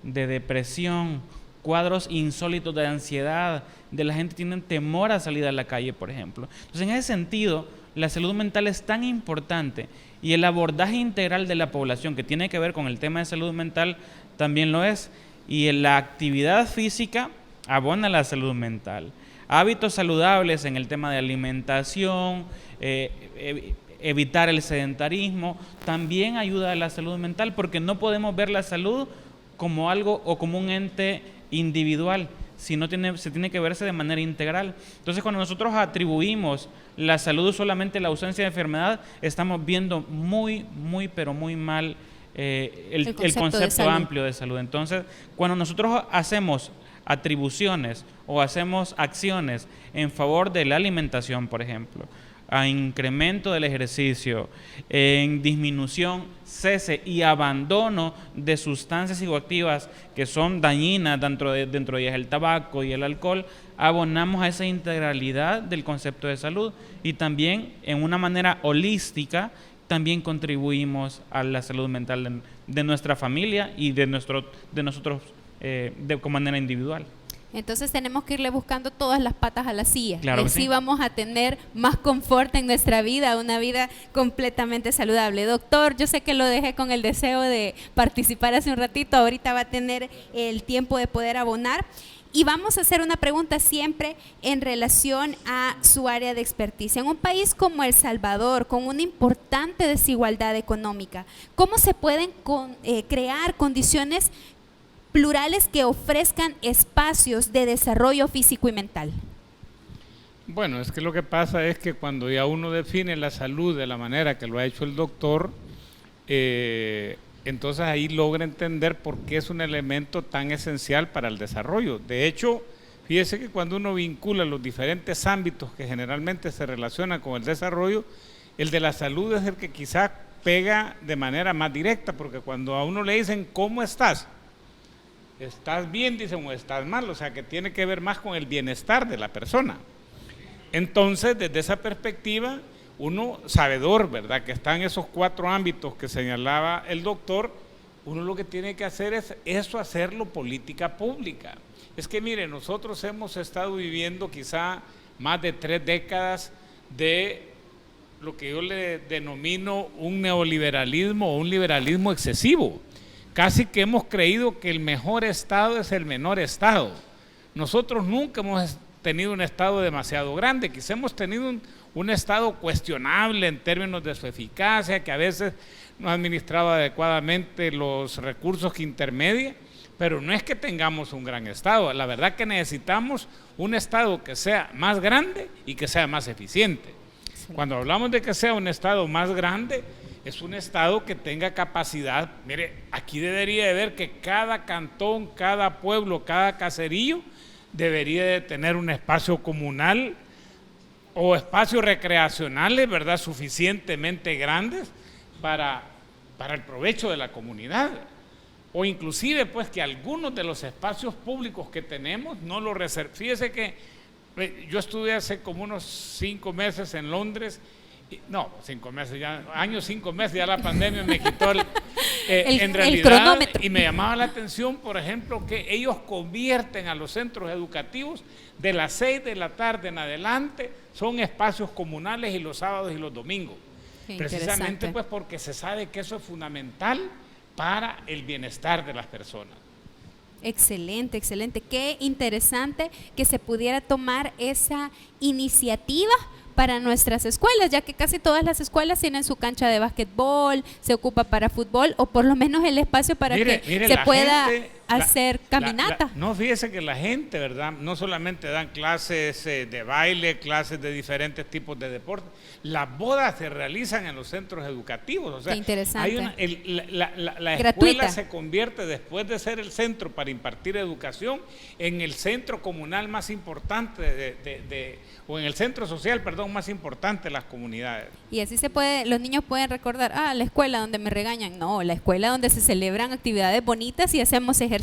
de depresión, cuadros insólitos de ansiedad, de la gente tiene temor a salir a la calle, por ejemplo. Entonces, en ese sentido, la salud mental es tan importante, y el abordaje integral de la población que tiene que ver con el tema de salud mental también lo es, y la actividad física abona la salud mental. Hábitos saludables en el tema de alimentación, evitar el sedentarismo, también ayuda a la salud mental, porque no podemos ver la salud como algo o como un ente individual, sino se tiene que verse de manera integral. Entonces, cuando nosotros atribuimos la salud solamente a la ausencia de enfermedad, estamos viendo pero muy mal el concepto amplio de salud. Entonces, cuando nosotros hacemos atribuciones o hacemos acciones en favor de la alimentación, por ejemplo, a incremento del ejercicio, en disminución, cese y abandono de sustancias psicoactivas que son dañinas dentro de ellas el tabaco y el alcohol, abonamos a esa integralidad del concepto de salud y también en una manera holística también contribuimos a la salud mental de nuestra familia y de nosotros de manera individual. Entonces tenemos que irle buscando todas las patas a la silla. Claro y así vamos a tener más confort en nuestra vida, una vida completamente saludable. Doctor, yo sé que lo dejé con el deseo de participar hace un ratito, ahorita va a tener el tiempo de poder abonar. Y vamos a hacer una pregunta siempre en relación a su área de experticia. En un país como El Salvador, con una importante desigualdad económica, ¿cómo se pueden crear condiciones plurales que ofrezcan espacios de desarrollo físico y mental? Bueno, es que lo que pasa es que cuando ya uno define la salud de la manera que lo ha hecho el doctor, entonces ahí logra entender por qué es un elemento tan esencial para el desarrollo. De hecho, fíjese que cuando uno vincula los diferentes ámbitos que generalmente se relacionan con el desarrollo, el de la salud es el que quizá pega de manera más directa, porque cuando a uno le dicen ¿cómo estás? ¿Estás bien? Dicen, o estás mal, o sea que tiene que ver más con el bienestar de la persona. Entonces, desde esa perspectiva, uno sabedor, ¿verdad?, que están esos 4 ámbitos que señalaba el doctor, uno lo que tiene que hacer es eso, hacerlo política pública. Es que mire, nosotros hemos estado viviendo quizá más de 3 décadas de lo que yo le denomino un neoliberalismo o un liberalismo excesivo. Casi que hemos creído que el mejor Estado es el menor Estado. Nosotros nunca hemos tenido un Estado demasiado grande, quizá hemos tenido un Estado cuestionable en términos de su eficacia, que a veces no ha administrado adecuadamente los recursos que intermedia, pero no es que tengamos un gran Estado. La verdad que necesitamos un Estado que sea más grande y que sea más eficiente. Cuando hablamos de que sea un Estado más grande, es un Estado que tenga capacidad. Mire, aquí debería de ver que cada cantón, cada pueblo, cada caserío debería de tener un espacio comunal o espacios recreacionales, ¿verdad?, suficientemente grandes para el provecho de la comunidad. O inclusive, pues, que algunos de los espacios públicos que tenemos no los reserven. Fíjese que yo estuve hace como unos 5 meses en Londres. No, 5 meses, ya, años 5 meses, ya la pandemia me quitó en realidad, el cronómetro. Y me llamaba la atención, por ejemplo, que ellos convierten a los centros educativos de las 6 de la tarde en adelante, son espacios comunales y los sábados y los domingos. Qué precisamente pues porque se sabe que eso es fundamental para el bienestar de las personas. Excelente, excelente. Qué interesante que se pudiera tomar esa iniciativa para nuestras escuelas, ya que casi todas las escuelas tienen su cancha de básquetbol, se ocupa para fútbol o por lo menos el espacio para que se pueda hacer caminata. No, fíjese que la gente, ¿verdad?, no solamente dan clases de baile, clases de diferentes tipos de deportes, las bodas se realizan en los centros educativos. O sea, qué interesante. La escuela se convierte, después de ser el centro para impartir educación, en el centro comunal más importante o en el centro social, perdón, más importante de las comunidades. Y así se puede, los niños pueden recordar, la escuela donde me regañan, no, la escuela donde se celebran actividades bonitas y hacemos ejercicio.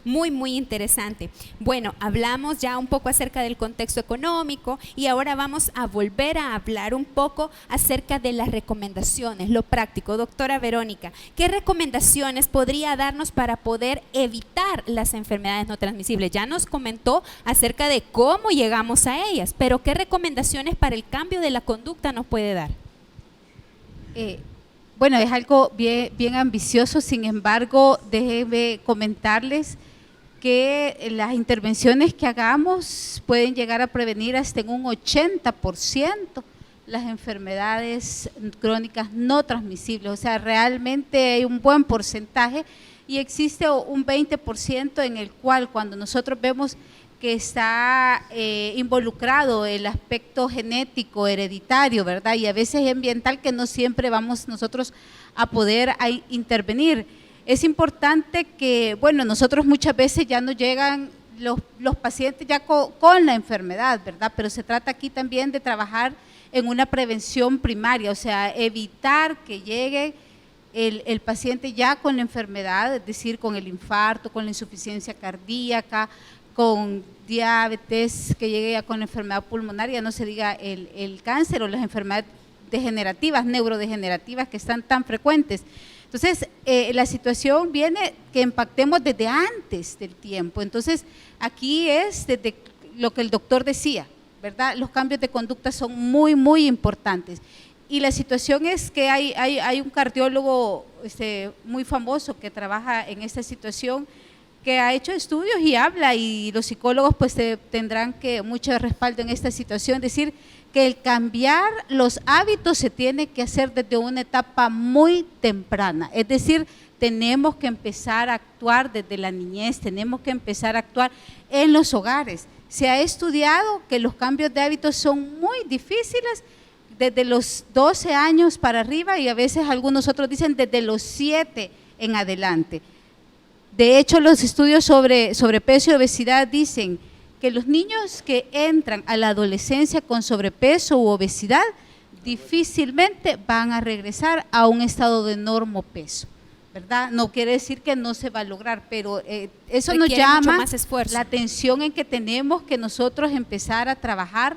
Muy, muy interesante. Bueno, hablamos ya un poco acerca del contexto económico y ahora vamos a volver a hablar un poco acerca de las recomendaciones, lo práctico. Doctora Verónica, ¿qué recomendaciones podría darnos para poder evitar las enfermedades no transmisibles? Ya nos comentó acerca de cómo llegamos a ellas, pero ¿qué recomendaciones para el cambio de la conducta nos puede dar? Bueno, es algo bien ambicioso, sin embargo, déjenme comentarles que las intervenciones que hagamos pueden llegar a prevenir hasta en un 80% las enfermedades crónicas no transmisibles. O sea, realmente hay un buen porcentaje y existe un 20% en el cual cuando nosotros vemos que está involucrado el aspecto genético, hereditario, ¿verdad? Y a veces ambiental, que no siempre vamos nosotros a poder intervenir. Es importante que, bueno, nosotros muchas veces ya nos llegan los pacientes ya con la enfermedad, ¿verdad? Pero se trata aquí también de trabajar en una prevención primaria, o sea, evitar que llegue el paciente ya con la enfermedad, es decir, con el infarto, con la insuficiencia cardíaca, con diabetes, que llegue ya con la enfermedad pulmonar, ya no se diga el cáncer o las enfermedades degenerativas, neurodegenerativas que están tan frecuentes. Entonces, la situación viene que impactemos desde antes del tiempo. Entonces, aquí es desde lo que el doctor decía, ¿verdad? Los cambios de conducta son muy, muy importantes. Y la situación es que hay un cardiólogo muy famoso que trabaja en esta situación, que ha hecho estudios y habla, y los psicólogos pues tendrán que mucho respaldo en esta situación, decir que el cambiar los hábitos se tiene que hacer desde una etapa muy temprana, es decir, tenemos que empezar a actuar desde la niñez, tenemos que empezar a actuar en los hogares. Se ha estudiado que los cambios de hábitos son muy difíciles desde los 12 años para arriba, y a veces algunos otros dicen desde los 7 en adelante. De hecho, los estudios sobre sobrepeso y obesidad dicen que los niños que entran a la adolescencia con sobrepeso u obesidad difícilmente van a regresar a un estado de normopeso, ¿verdad? No quiere decir que no se va a lograr, pero eso nos llama la atención en que tenemos que nosotros empezar a trabajar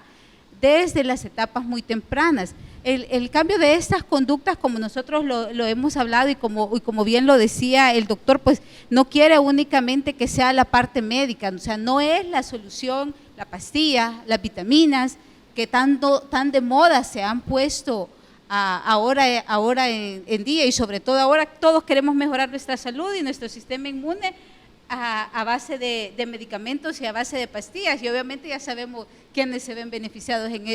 desde las etapas muy tempranas. El cambio de estas conductas, como nosotros lo hemos hablado y como bien lo decía el doctor, pues no quiere únicamente que sea la parte médica, o sea, no es la solución, la pastilla, las vitaminas, que tan de moda se han puesto ahora en día, y sobre todo ahora todos queremos mejorar nuestra salud y nuestro sistema inmune a base de medicamentos y a base de pastillas, y obviamente ya sabemos quiénes se ven beneficiados en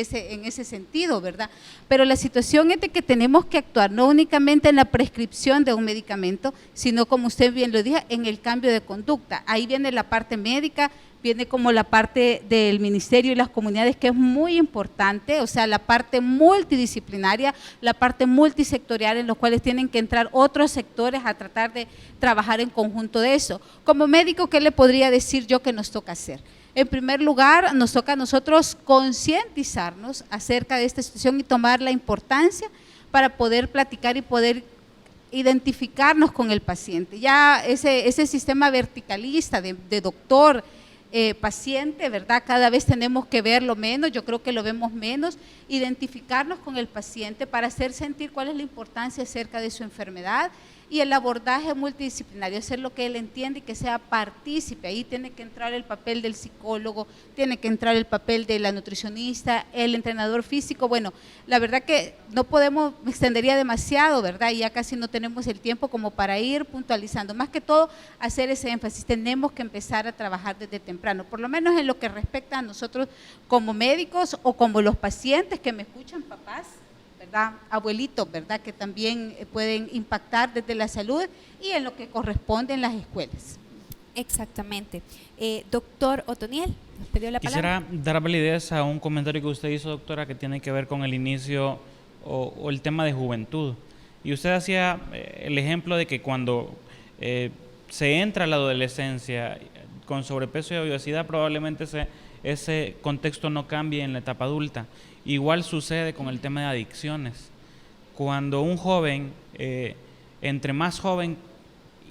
ese sentido, ¿verdad? Pero la situación es de que tenemos que actuar no únicamente en la prescripción de un medicamento, sino, como usted bien lo dijo, en el cambio de conducta. Ahí viene la parte médica, viene como la parte del ministerio y las comunidades, que es muy importante, o sea, la parte multidisciplinaria, la parte multisectorial, en los cuales tienen que entrar otros sectores a tratar de trabajar en conjunto de eso. Como médico, ¿qué le podría decir yo que nos toca hacer? En primer lugar, nos toca a nosotros concientizarnos acerca de esta situación y tomar la importancia para poder platicar y poder identificarnos con el paciente. Ya ese sistema verticalista de doctor, paciente, ¿verdad? Cada vez tenemos que verlo menos, yo creo que lo vemos menos, identificarnos con el paciente para hacer sentir cuál es la importancia acerca de su enfermedad, y el abordaje multidisciplinario, hacer lo que él entiende y que sea partícipe. Ahí tiene que entrar el papel del psicólogo, tiene que entrar el papel de la nutricionista, el entrenador físico. Bueno, la verdad que no podemos, me extendería demasiado, ¿verdad? Y ya casi no tenemos el tiempo como para ir puntualizando. Más que todo, hacer ese énfasis, tenemos que empezar a trabajar desde temprano, por lo menos en lo que respecta a nosotros como médicos o como los pacientes que me escuchan, papás, ¿verdad? Abuelitos, ¿verdad? Que también pueden impactar desde la salud, y en lo que corresponde en las escuelas. Exactamente. Doctor Otoniel, nos pidió la palabra. Quisiera dar validez a un comentario que usted hizo, doctora, que tiene que ver con el inicio o el tema de juventud. Y usted hacía el ejemplo de que cuando se entra a la adolescencia con sobrepeso y obesidad, probablemente ese contexto no cambie en la etapa adulta. Igual sucede con el tema de adicciones. Cuando un joven, entre más joven,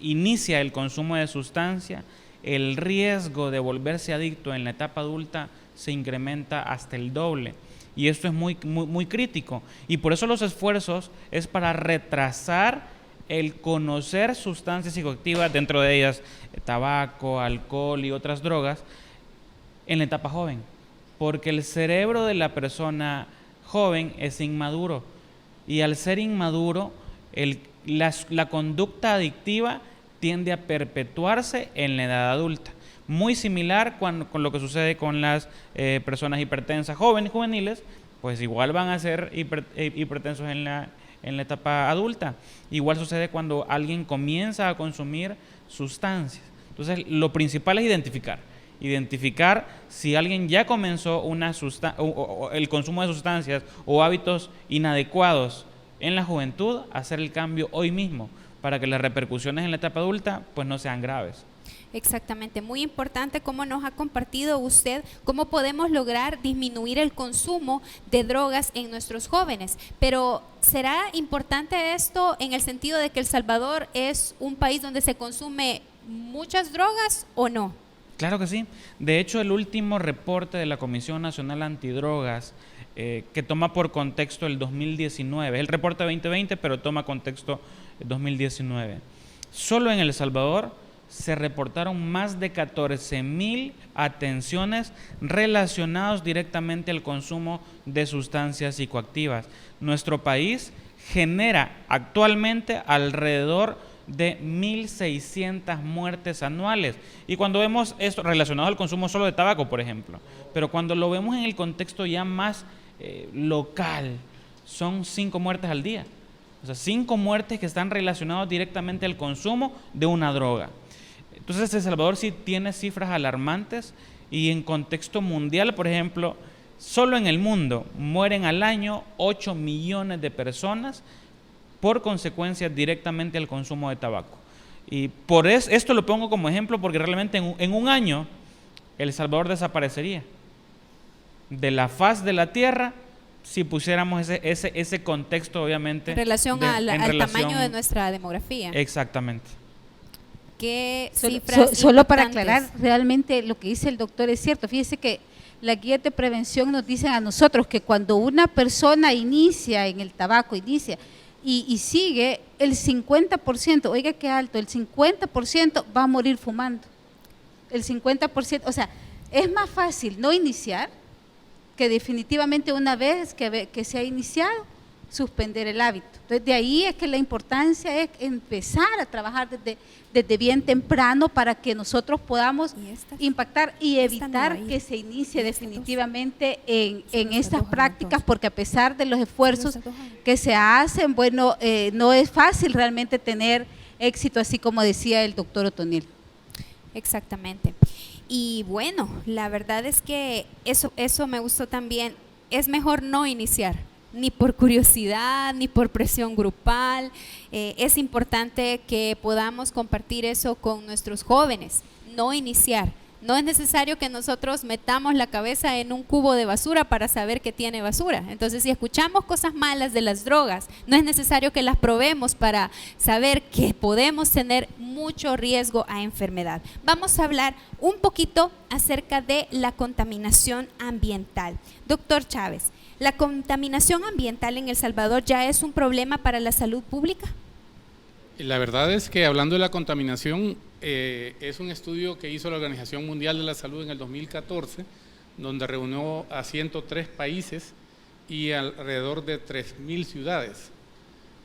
inicia el consumo de sustancia, el riesgo de volverse adicto en la etapa adulta se incrementa hasta el doble. Y esto es muy, muy, muy crítico. Y por eso los esfuerzos es para retrasar el conocer sustancias psicoactivas, dentro de ellas tabaco, alcohol y otras drogas, en la etapa joven. Porque el cerebro de la persona joven es inmaduro, y al ser inmaduro, la conducta adictiva tiende a perpetuarse en la edad adulta. Muy similar con lo que sucede con las personas hipertensas juveniles, pues igual van a ser hipertensos en la etapa adulta. Igual sucede cuando alguien comienza a consumir sustancias. Entonces, lo principal es identificar si alguien ya comenzó el consumo de sustancias o hábitos inadecuados en la juventud, hacer el cambio hoy mismo para que las repercusiones en la etapa adulta pues no sean graves. Exactamente, muy importante como nos ha compartido usted cómo podemos lograr disminuir el consumo de drogas en nuestros jóvenes. Pero ¿será importante esto en el sentido de que El Salvador es un país donde se consume muchas drogas o no? Claro que sí. De hecho, el último reporte de la Comisión Nacional Antidrogas, que toma por contexto el 2019, es el reporte 2020, pero toma contexto el 2019. Solo en El Salvador se reportaron más de 14,000 atenciones relacionadas directamente al consumo de sustancias psicoactivas. Nuestro país genera actualmente alrededor de 1,600 muertes anuales. Y cuando vemos esto relacionado al consumo solo de tabaco, por ejemplo, pero cuando lo vemos en el contexto ya más local, son 5 muertes al día. O sea, 5 muertes que están relacionadas directamente al consumo de una droga. Entonces, El Salvador sí tiene cifras alarmantes y en contexto mundial, por ejemplo, solo en el mundo mueren al año 8 millones de personas por consecuencias directamente al consumo de tabaco. Y por esto lo pongo como ejemplo porque realmente en un año El Salvador desaparecería de la faz de la tierra si pusiéramos ese contexto, obviamente. En relación al tamaño de nuestra demografía. Exactamente. ¿Qué cifras solo para importantes? aclarar, realmente lo que dice el doctor es cierto. Fíjese que las guías de prevención nos dicen a nosotros que cuando una persona inicia en el tabaco, y sigue, el 50%, oiga qué alto, el 50% va a morir fumando. El 50%, o sea, es más fácil no iniciar que definitivamente una vez que se ha iniciado, suspender el hábito. Entonces, de ahí es que la importancia es empezar a trabajar desde bien temprano para que nosotros podamos impactar y evitar que se inicie definitivamente en estas prácticas, porque a pesar de los esfuerzos que se hacen, bueno, no es fácil realmente tener éxito, así como decía el doctor Otoniel. Exactamente. Y bueno, la verdad es que eso me gustó también. Es mejor no iniciar, ni por curiosidad, ni por presión grupal. Es importante que podamos compartir eso con nuestros jóvenes, no iniciar. No es necesario que nosotros metamos la cabeza en un cubo de basura para saber que tiene basura. Entonces, si escuchamos cosas malas de las drogas, no es necesario que las probemos para saber que podemos tener mucho riesgo a enfermedad. Vamos a hablar un poquito acerca de la contaminación ambiental. Doctor Chávez, ¿la contaminación ambiental en El Salvador ya es un problema para la salud pública? La verdad es que hablando de la contaminación, es un estudio que hizo la Organización Mundial de la Salud en el 2014, donde reunió a 103 países y alrededor de 3,000 ciudades.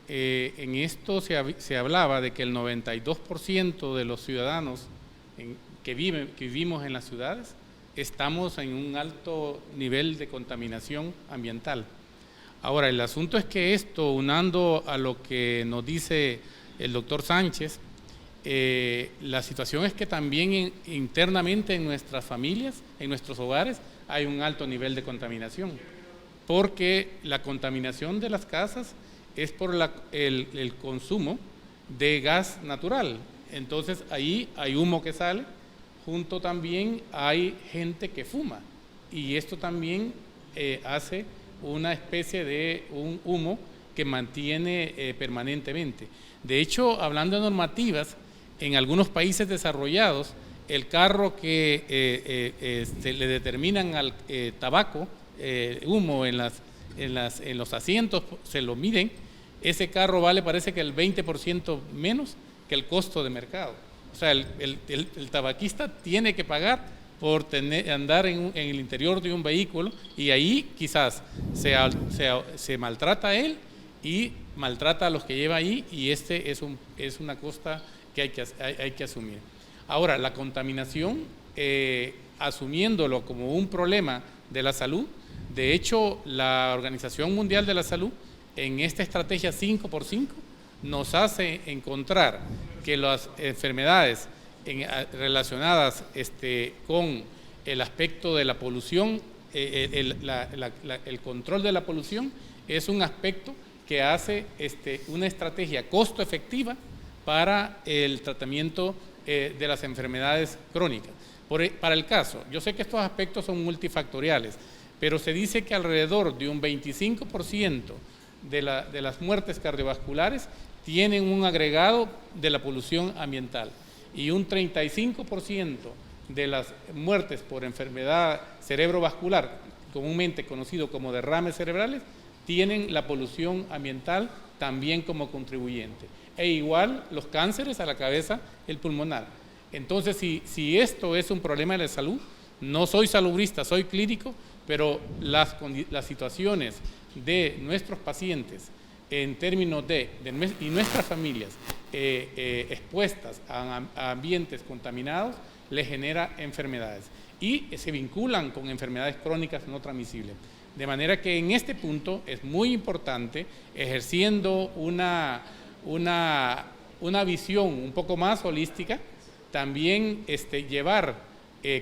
En esto se hablaba de que el 92% de los ciudadanos que vivimos en las ciudades estamos en un alto nivel de contaminación ambiental. Ahora, el asunto es que esto, unando a lo que nos dice el doctor Sánchez, la situación es que también internamente en nuestras familias, en nuestros hogares, hay un alto nivel de contaminación, porque la contaminación de las casas es por el consumo de gas natural. Entonces ahí hay humo que sale, junto también hay gente que fuma, y esto también hace una especie de un humo que mantiene permanentemente. De hecho, hablando de normativas, en algunos países desarrollados, el carro que le determinan al tabaco, humo en los asientos, se lo miden, ese carro vale, parece que el 20% menos que el costo de mercado. O sea, el tabaquista tiene que pagar por andar en el interior de un vehículo, y ahí quizás se maltrata a él y maltrata a los que lleva ahí, y es una costa que hay que asumir. Ahora, la contaminación, asumiéndolo como un problema de la salud, de hecho, la Organización Mundial de la Salud, en esta estrategia 5x5, nos hace encontrar que las enfermedades relacionadas con el aspecto de la polución, el control de la polución, es un aspecto que hace una estrategia costo efectiva para el tratamiento de las enfermedades crónicas. Para el caso, yo sé que estos aspectos son multifactoriales, pero se dice que alrededor de un 25% de las muertes cardiovasculares tienen un agregado de la polución ambiental y un 35% de las muertes por enfermedad cerebrovascular, comúnmente conocido como derrames cerebrales, tienen la polución ambiental también como contribuyente. E igual los cánceres a la cabeza, el pulmonar. Entonces, si esto es un problema de salud, no soy salubrista, soy clínico, pero las situaciones de nuestros pacientes en términos y nuestras familias expuestas a ambientes contaminados, les genera enfermedades y se vinculan con enfermedades crónicas no transmisibles. De manera que en este punto es muy importante, ejerciendo una visión un poco más holística, también llevar,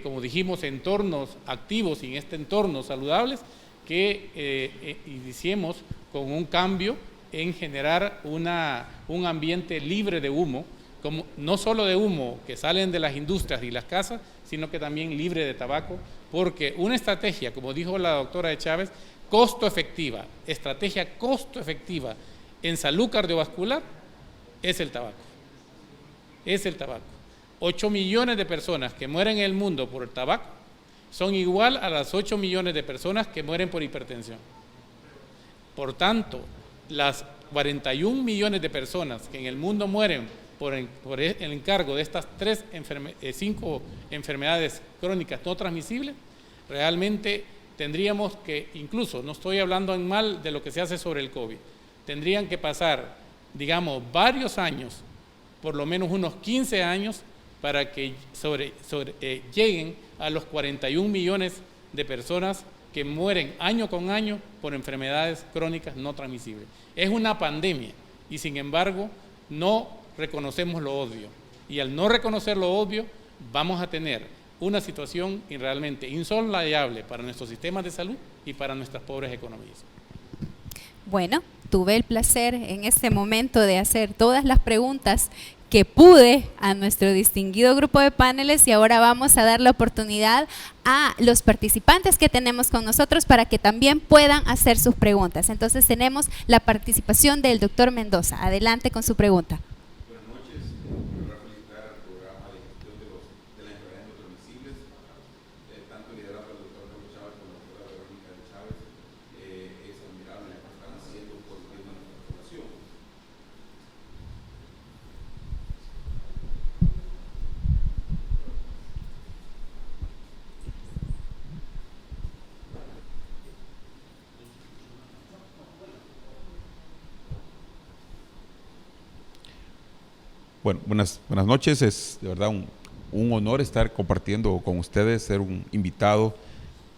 como dijimos, entornos activos y en este entorno saludables, que iniciemos con un cambio en generar un ambiente libre de humo, no solo de humo que salen de las industrias y las casas, sino que también libre de tabaco, porque una estrategia, como dijo la doctora de Chávez, estrategia costo efectiva en salud cardiovascular es el tabaco. Es el tabaco. 8 millones de personas que mueren en el mundo por el tabaco son igual a las 8 millones de personas que mueren por hipertensión. Por tanto, las 41 millones de personas que en el mundo mueren por el encargo de estas 5 enfermedades crónicas no transmisibles, realmente tendríamos que, incluso no estoy hablando en mal de lo que se hace sobre el COVID, tendrían que pasar, digamos, varios años, por lo menos unos 15 años, para que lleguen a los 41 millones de personas que mueren año con año por enfermedades crónicas no transmisibles. Es una pandemia y sin embargo no reconocemos lo obvio. Y al no reconocer lo obvio, vamos a tener una situación realmente insoslayable para nuestros sistemas de salud y para nuestras pobres economías. Bueno, tuve el placer en este momento de hacer todas las preguntas que pude a nuestro distinguido grupo de paneles y ahora vamos a dar la oportunidad a los participantes que tenemos con nosotros para que también puedan hacer sus preguntas. Entonces tenemos la participación del doctor Mendoza. Adelante con su pregunta. Buenas noches. Quiero felicitar al programa de gestión de las enfermedades no transmisibles, tanto liderado por el doctor Carlos Chávez como la doctora Verónica de Chávez. Es admirable lo que están haciendo por el tema de nuestra población. Bueno, buenas noches. Es de verdad un honor estar compartiendo con ustedes, ser un invitado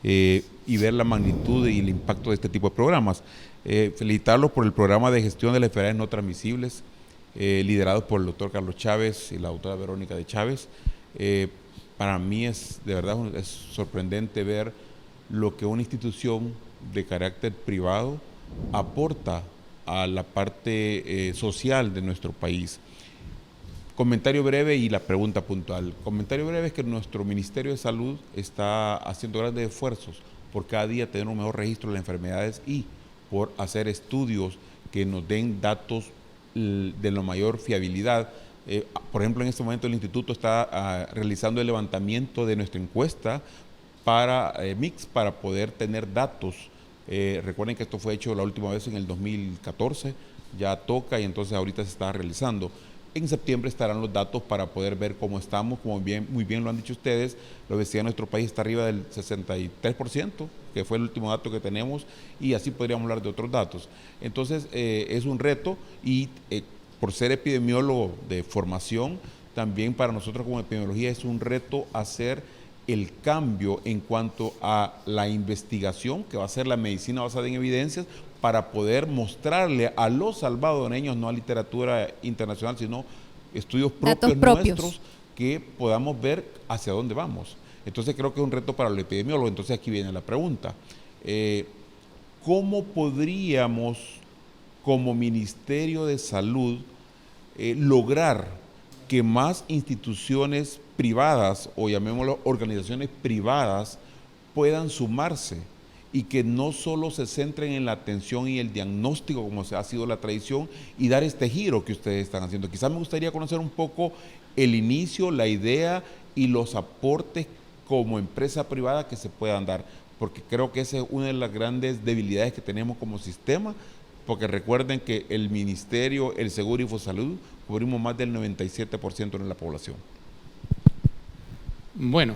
y ver la magnitud y el impacto de este tipo de programas. Felicitarlos por el programa de gestión de las enfermedades no transmisibles, liderado por el doctor Carlos Chávez y la doctora Verónica de Chávez. Para mí es de verdad es sorprendente ver lo que una institución de carácter privado aporta a la parte social de nuestro país. Comentario breve y la pregunta puntual. Comentario breve es que nuestro Ministerio de Salud está haciendo grandes esfuerzos por cada día tener un mejor registro de las enfermedades y por hacer estudios que nos den datos de la mayor fiabilidad. Por ejemplo, en este momento el Instituto está realizando el levantamiento de nuestra encuesta para MIX para poder tener datos. Recuerden que esto fue hecho la última vez en el 2014, ya toca y entonces ahorita se está realizando. En septiembre estarán los datos para poder ver cómo estamos, como muy bien lo han dicho ustedes, la obesidad en nuestro país está arriba del 63%, que fue el último dato que tenemos, y así podríamos hablar de otros datos. Entonces, es un reto y por ser epidemiólogo de formación, también para nosotros como epidemiología es un reto hacer el cambio en cuanto a la investigación, que va a ser la medicina basada en evidencias, para poder mostrarle a los salvadoreños, no a literatura internacional, sino estudios propios nuestros, que podamos ver hacia dónde vamos. Entonces creo que es un reto para el epidemiólogo. Entonces aquí viene la pregunta. ¿Cómo podríamos, como Ministerio de Salud, lograr que más instituciones privadas, o llamémoslo organizaciones privadas, puedan sumarse y que no solo se centren en la atención y el diagnóstico como ha sido la tradición, y dar este giro que ustedes están haciendo? Quizás me gustaría conocer un poco el inicio, la idea y los aportes como empresa privada que se puedan dar, porque creo que esa es una de las grandes debilidades que tenemos como sistema, porque recuerden que el Ministerio, el Seguro y Infosalud cubrimos más del 97% de la población. Bueno,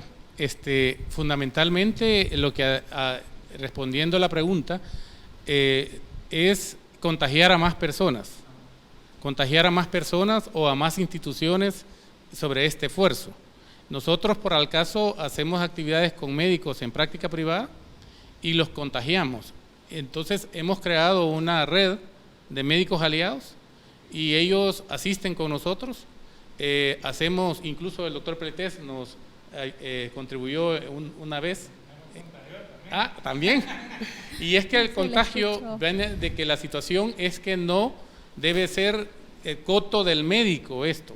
fundamentalmente lo que, respondiendo a la pregunta, es contagiar a más personas o a más instituciones sobre este esfuerzo. Nosotros, por al caso, hacemos actividades con médicos en práctica privada y los contagiamos. Entonces, hemos creado una red de médicos aliados y ellos asisten con nosotros. Hacemos, incluso el doctor Pletés nos contribuyó una vez. También. Y es que el contagio viene de que la situación es que no debe ser el coto del médico esto,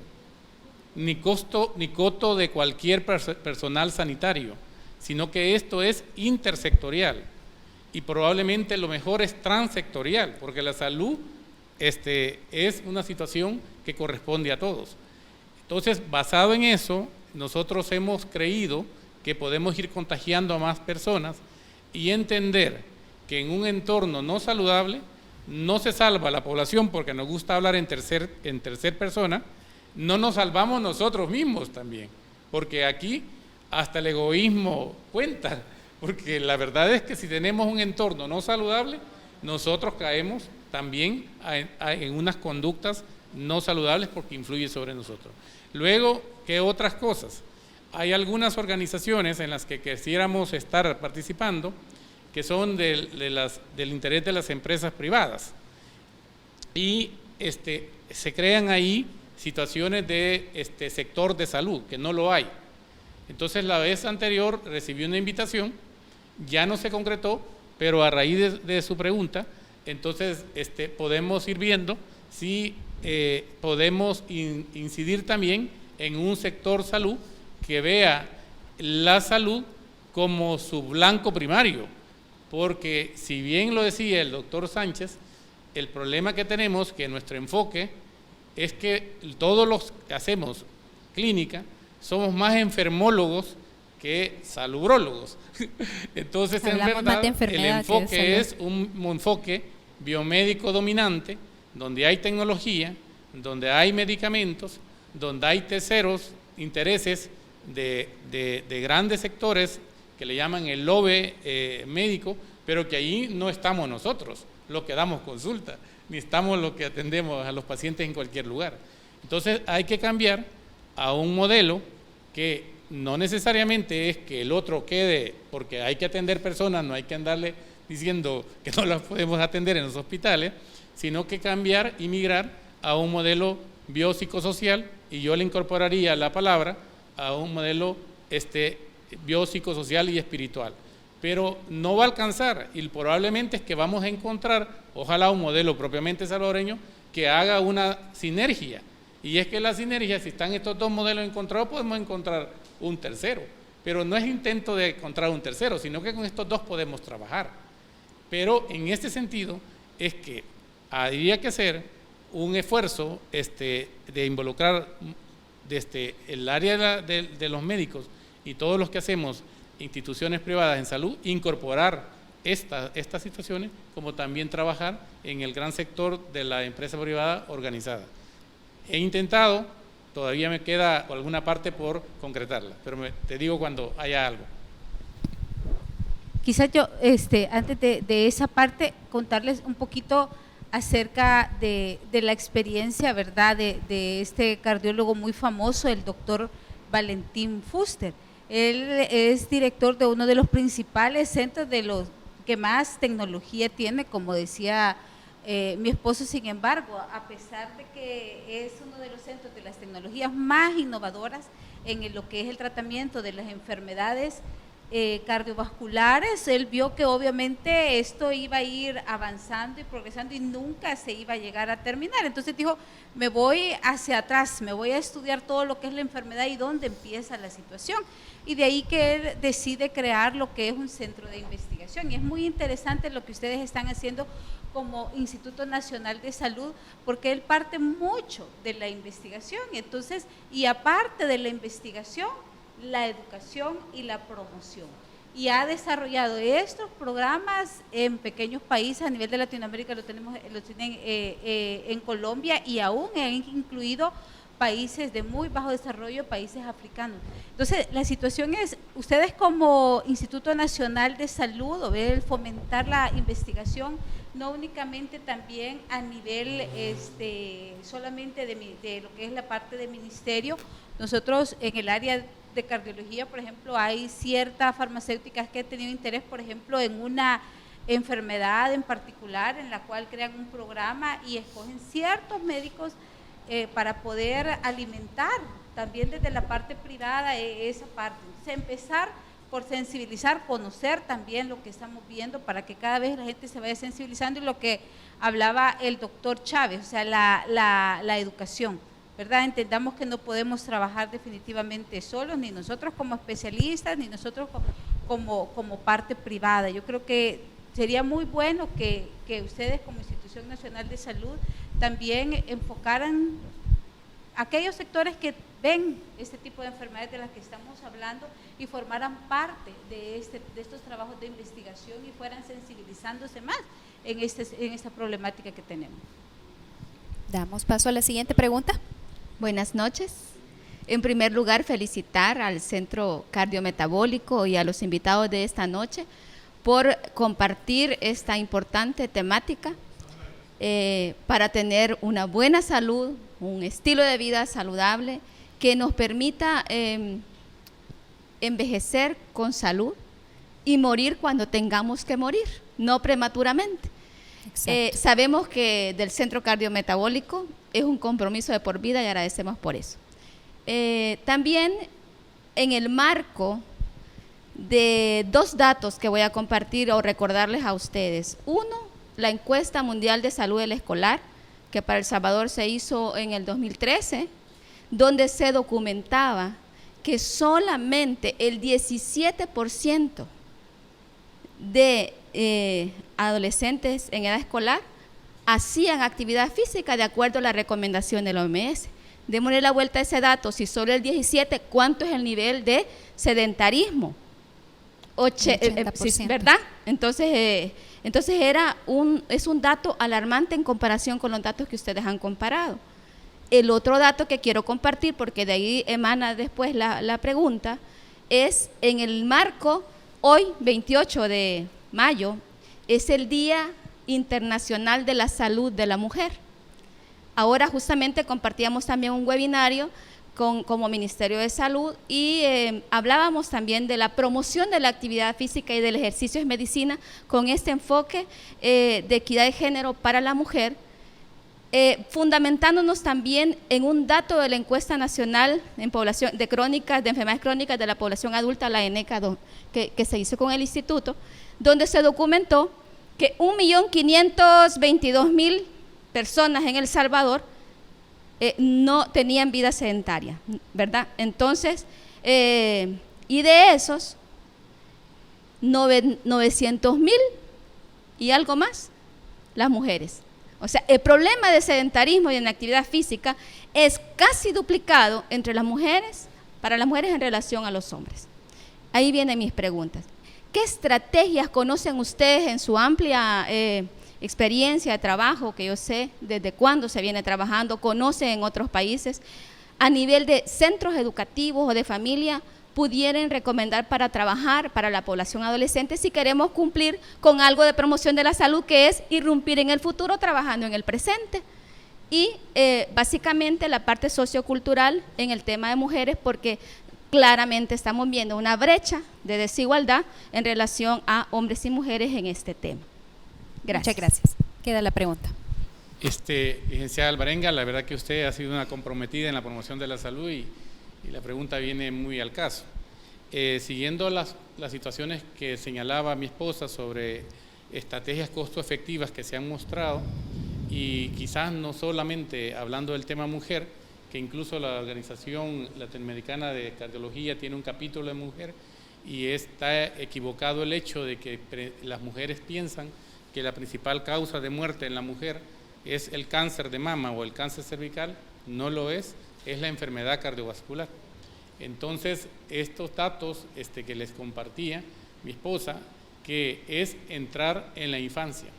ni coto de cualquier personal sanitario, sino que esto es intersectorial y probablemente lo mejor es transsectorial, porque la salud es una situación que corresponde a todos. Entonces, basado en eso, nosotros hemos creído que podemos ir contagiando a más personas y entender que en un entorno no saludable no se salva la población, porque nos gusta hablar en tercer persona, no nos salvamos nosotros mismos también, porque aquí hasta el egoísmo cuenta, porque la verdad es que si tenemos un entorno no saludable, nosotros caemos también en unas conductas no saludables porque influye sobre nosotros. Luego, ¿qué otras cosas? Hay algunas organizaciones en las que quisiéramos estar participando que son del interés de las empresas privadas y se crean ahí situaciones de sector de salud, que no lo hay. Entonces, la vez anterior recibí una invitación, ya no se concretó, pero a raíz de su pregunta, entonces podemos ir viendo si podemos incidir también en un sector salud que vea la salud como su blanco primario, porque si bien lo decía el doctor Sánchez, el problema que tenemos, que nuestro enfoque es que todos los que hacemos clínica somos más enfermólogos que salubrólogos. Entonces, en verdad, el enfoque es un enfoque biomédico dominante, donde hay tecnología, donde hay medicamentos, donde hay terceros intereses de grandes sectores que le llaman el lobby médico, pero que ahí no estamos nosotros, los que damos consulta, ni estamos los que atendemos a los pacientes en cualquier lugar. Entonces hay que cambiar a un modelo que no necesariamente es que el otro quede, porque hay que atender personas, no hay que andarle diciendo que no las podemos atender en los hospitales, sino que cambiar y migrar a un modelo biopsicosocial, y yo le incorporaría la palabra a un modelo biopsicosocial y espiritual. Pero no va a alcanzar, y probablemente es que vamos a encontrar, ojalá un modelo propiamente salvadoreño, que haga una sinergia. Y es que la sinergia, si están estos dos modelos encontrados, podemos encontrar un tercero. Pero no es intento de encontrar un tercero, sino que con estos dos podemos trabajar. Pero en este sentido es que habría que hacer un esfuerzo de involucrar desde el área de los médicos y todos los que hacemos instituciones privadas en salud, incorporar estas situaciones, como también trabajar en el gran sector de la empresa privada organizada. He intentado, todavía me queda alguna parte por concretarla, pero te digo cuando haya algo. Quizás yo, antes de esa parte, contarles un poquito acerca de la experiencia, ¿verdad?, de este cardiólogo muy famoso, el doctor Valentín Fuster. Él es director de uno de los principales centros de los que más tecnología tiene, como decía mi esposo. Sin embargo, a pesar de que es uno de los centros de las tecnologías más innovadoras en lo que es el tratamiento de las enfermedades cardiovasculares, él vio que obviamente esto iba a ir avanzando y progresando y nunca se iba a llegar a terminar. Entonces dijo, me voy hacia atrás, me voy a estudiar todo lo que es la enfermedad y dónde empieza la situación. Y de ahí que él decide crear lo que es un centro de investigación. Y es muy interesante lo que ustedes están haciendo como Instituto Nacional de Salud, porque él parte mucho de la investigación. Entonces, y aparte de la investigación, la educación y la promoción. Y ha desarrollado estos programas en pequeños países a nivel de Latinoamérica, lo tienen en Colombia, y aún han incluido países de muy bajo desarrollo, países africanos. Entonces, la situación es, ustedes como Instituto Nacional de Salud, o ver fomentar la investigación, no únicamente también a nivel solamente de lo que es la parte de ministerio. Nosotros en el área de cardiología, por ejemplo, hay ciertas farmacéuticas que han tenido interés, por ejemplo, en una enfermedad en particular, en la cual crean un programa y escogen ciertos médicos para poder alimentar también desde la parte privada esa parte. Entonces, empezar por sensibilizar, conocer también lo que estamos viendo para que cada vez la gente se vaya sensibilizando, y lo que hablaba el doctor Chávez, o sea, la educación, ¿verdad? Entendamos que no podemos trabajar definitivamente solos, ni nosotros como especialistas, ni nosotros como parte privada. Yo creo que sería muy bueno que ustedes como Institución Nacional de Salud también enfocaran aquellos sectores que ven este tipo de enfermedades de las que estamos hablando y formaran parte de estos trabajos de investigación y fueran sensibilizándose más en esta problemática que tenemos. Damos paso a la siguiente pregunta. Buenas noches. En primer lugar, felicitar al Centro Cardiometabólico y a los invitados de esta noche por compartir esta importante temática para tener una buena salud, un estilo de vida saludable que nos permita envejecer con salud y morir cuando tengamos que morir, no prematuramente. Sabemos que del Centro Cardiometabólico es un compromiso de por vida y agradecemos por eso. También en el marco de dos datos que voy a compartir o recordarles a ustedes. Uno, la encuesta mundial de salud del escolar, que para El Salvador se hizo en el 2013, donde se documentaba que solamente el 17% de adolescentes en edad escolar hacían actividad física de acuerdo a la recomendación de la OMS. Démosle la vuelta a ese dato, si solo el 17, ¿cuánto es el nivel de sedentarismo? 80%. ¿Verdad? Entonces es un dato alarmante en comparación con los datos que ustedes han comparado. El otro dato que quiero compartir, porque de ahí emana después la pregunta, es en el marco, hoy 28 de mayo, es el Día Internacional de la Salud de la Mujer. Ahora justamente compartíamos también un webinario como Ministerio de Salud y hablábamos también de la promoción de la actividad física y del ejercicio en medicina con este enfoque de equidad de género para la mujer, fundamentándonos también en un dato de la encuesta nacional en población de enfermedades crónicas de la población adulta, la ENECA, que se hizo con el instituto, donde se documentó que 1.522.000 personas en El Salvador no tenían vida sedentaria, ¿verdad? Entonces, y de esos, 900.000 y algo más, las mujeres. O sea, el problema de sedentarismo y de inactividad física es casi duplicado entre las mujeres, para las mujeres en relación a los hombres. Ahí vienen mis preguntas. ¿Qué estrategias conocen ustedes en su amplia experiencia de trabajo, que yo sé desde cuándo se viene trabajando, conocen en otros países, a nivel de centros educativos o de familia, pudieran recomendar para trabajar para la población adolescente si queremos cumplir con algo de promoción de la salud, que es irrumpir en el futuro trabajando en el presente? Y básicamente la parte sociocultural en el tema de mujeres, porque claramente estamos viendo una brecha de desigualdad en relación a hombres y mujeres en este tema. Gracias. Muchas gracias. Queda la pregunta. Licenciada Alvarenga, la verdad que usted ha sido una comprometida en la promoción de la salud y la pregunta viene muy al caso. Siguiendo las situaciones que señalaba mi esposa sobre estrategias costo efectivas que se han mostrado, y quizás no solamente hablando del tema mujer, que incluso la Organización Latinoamericana de Cardiología tiene un capítulo de mujer, y está equivocado el hecho de que las mujeres piensan que la principal causa de muerte en la mujer es el cáncer de mama o el cáncer cervical. No lo es la enfermedad cardiovascular. Entonces, estos datos que les compartía mi esposa, que es entrar en la infancia,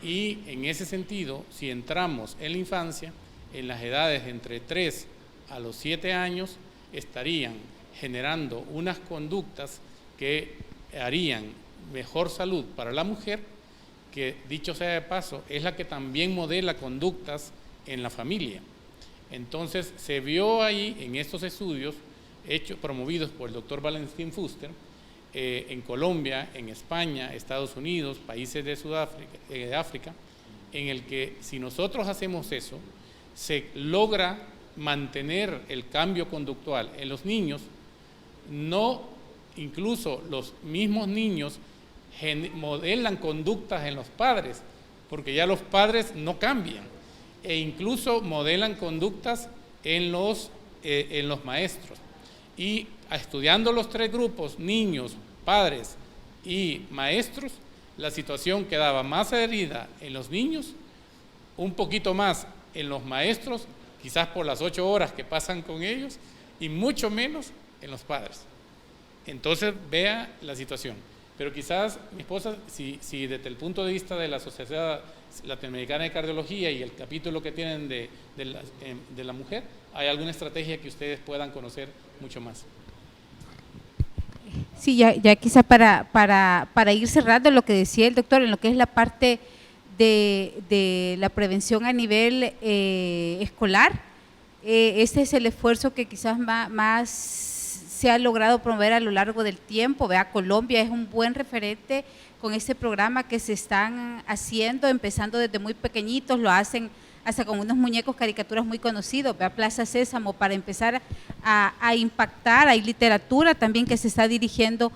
y en ese sentido, si entramos en la infancia, en las edades entre 3 a los 7 años, estarían generando unas conductas que harían mejor salud para la mujer, que dicho sea de paso, es la que también modela conductas en la familia. Entonces, se vio ahí en estos estudios promovidos por el doctor Valentín Fuster, en Colombia, en España, Estados Unidos, países de África, en el que si nosotros hacemos eso, se logra mantener el cambio conductual en los niños. No, incluso los mismos niños modelan conductas en los padres, porque ya los padres no cambian, e incluso modelan conductas en los maestros. Y estudiando los 3 grupos, niños, padres y maestros, la situación quedaba más herida en los niños, un poquito más en los maestros, quizás por las 8 horas que pasan con ellos, y mucho menos en los padres. Entonces, vea la situación. Pero quizás, mi esposa, si desde el punto de vista de la Sociedad Latinoamericana de Cardiología y el capítulo que tienen de la mujer, hay alguna estrategia que ustedes puedan conocer mucho más. Sí, ya quizá para ir cerrando lo que decía el doctor, en lo que es la parte de la prevención a nivel escolar, este es el esfuerzo que quizás más se ha logrado promover a lo largo del tiempo. Vea, Colombia es un buen referente con este programa que se están haciendo, empezando desde muy pequeñitos, lo hacen hasta con unos muñecos caricaturas muy conocidos, vea Plaza Sésamo, para empezar a impactar. Hay literatura también que se está dirigiendo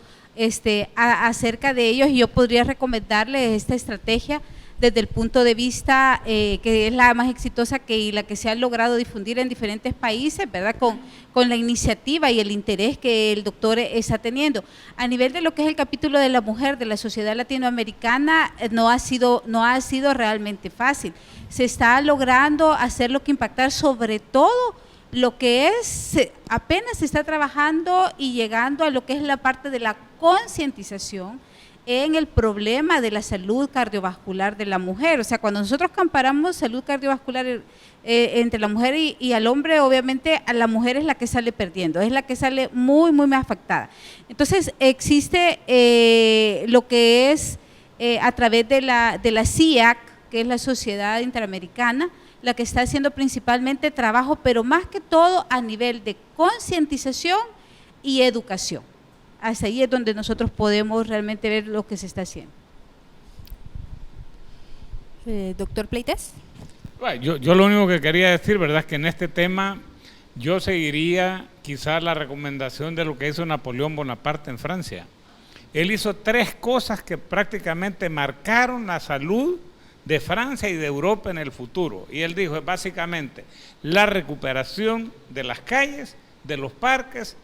acerca de ellos, y yo podría recomendarles esta estrategia desde el punto de vista que es la más exitosa y la que se ha logrado difundir en diferentes países, ¿verdad? Con la iniciativa y el interés que el doctor está teniendo. A nivel de lo que es el capítulo de la mujer de la sociedad latinoamericana, no ha sido realmente fácil. Se está logrando hacerlo que impactar, sobre todo lo que apenas se está trabajando y llegando a lo que es la parte de la concientización en el problema de la salud cardiovascular de la mujer. O sea, cuando nosotros comparamos salud cardiovascular entre la mujer y al hombre, obviamente a la mujer es la que sale perdiendo, es la que sale muy más afectada. Entonces, existe lo que es a través de la CIAC, que es la Sociedad Interamericana, la que está haciendo principalmente trabajo, pero más que todo a nivel de concientización y educación. Hasta ahí es donde nosotros podemos realmente ver lo que se está haciendo. Doctor Pleites. Bueno, yo lo único que quería decir, ¿verdad?, es que en este tema yo seguiría quizás la recomendación de lo que hizo Napoleón Bonaparte en Francia. Él hizo 3 cosas que prácticamente marcaron la salud de Francia y de Europa en el futuro. Y él dijo, básicamente, la recuperación de las calles, de los parques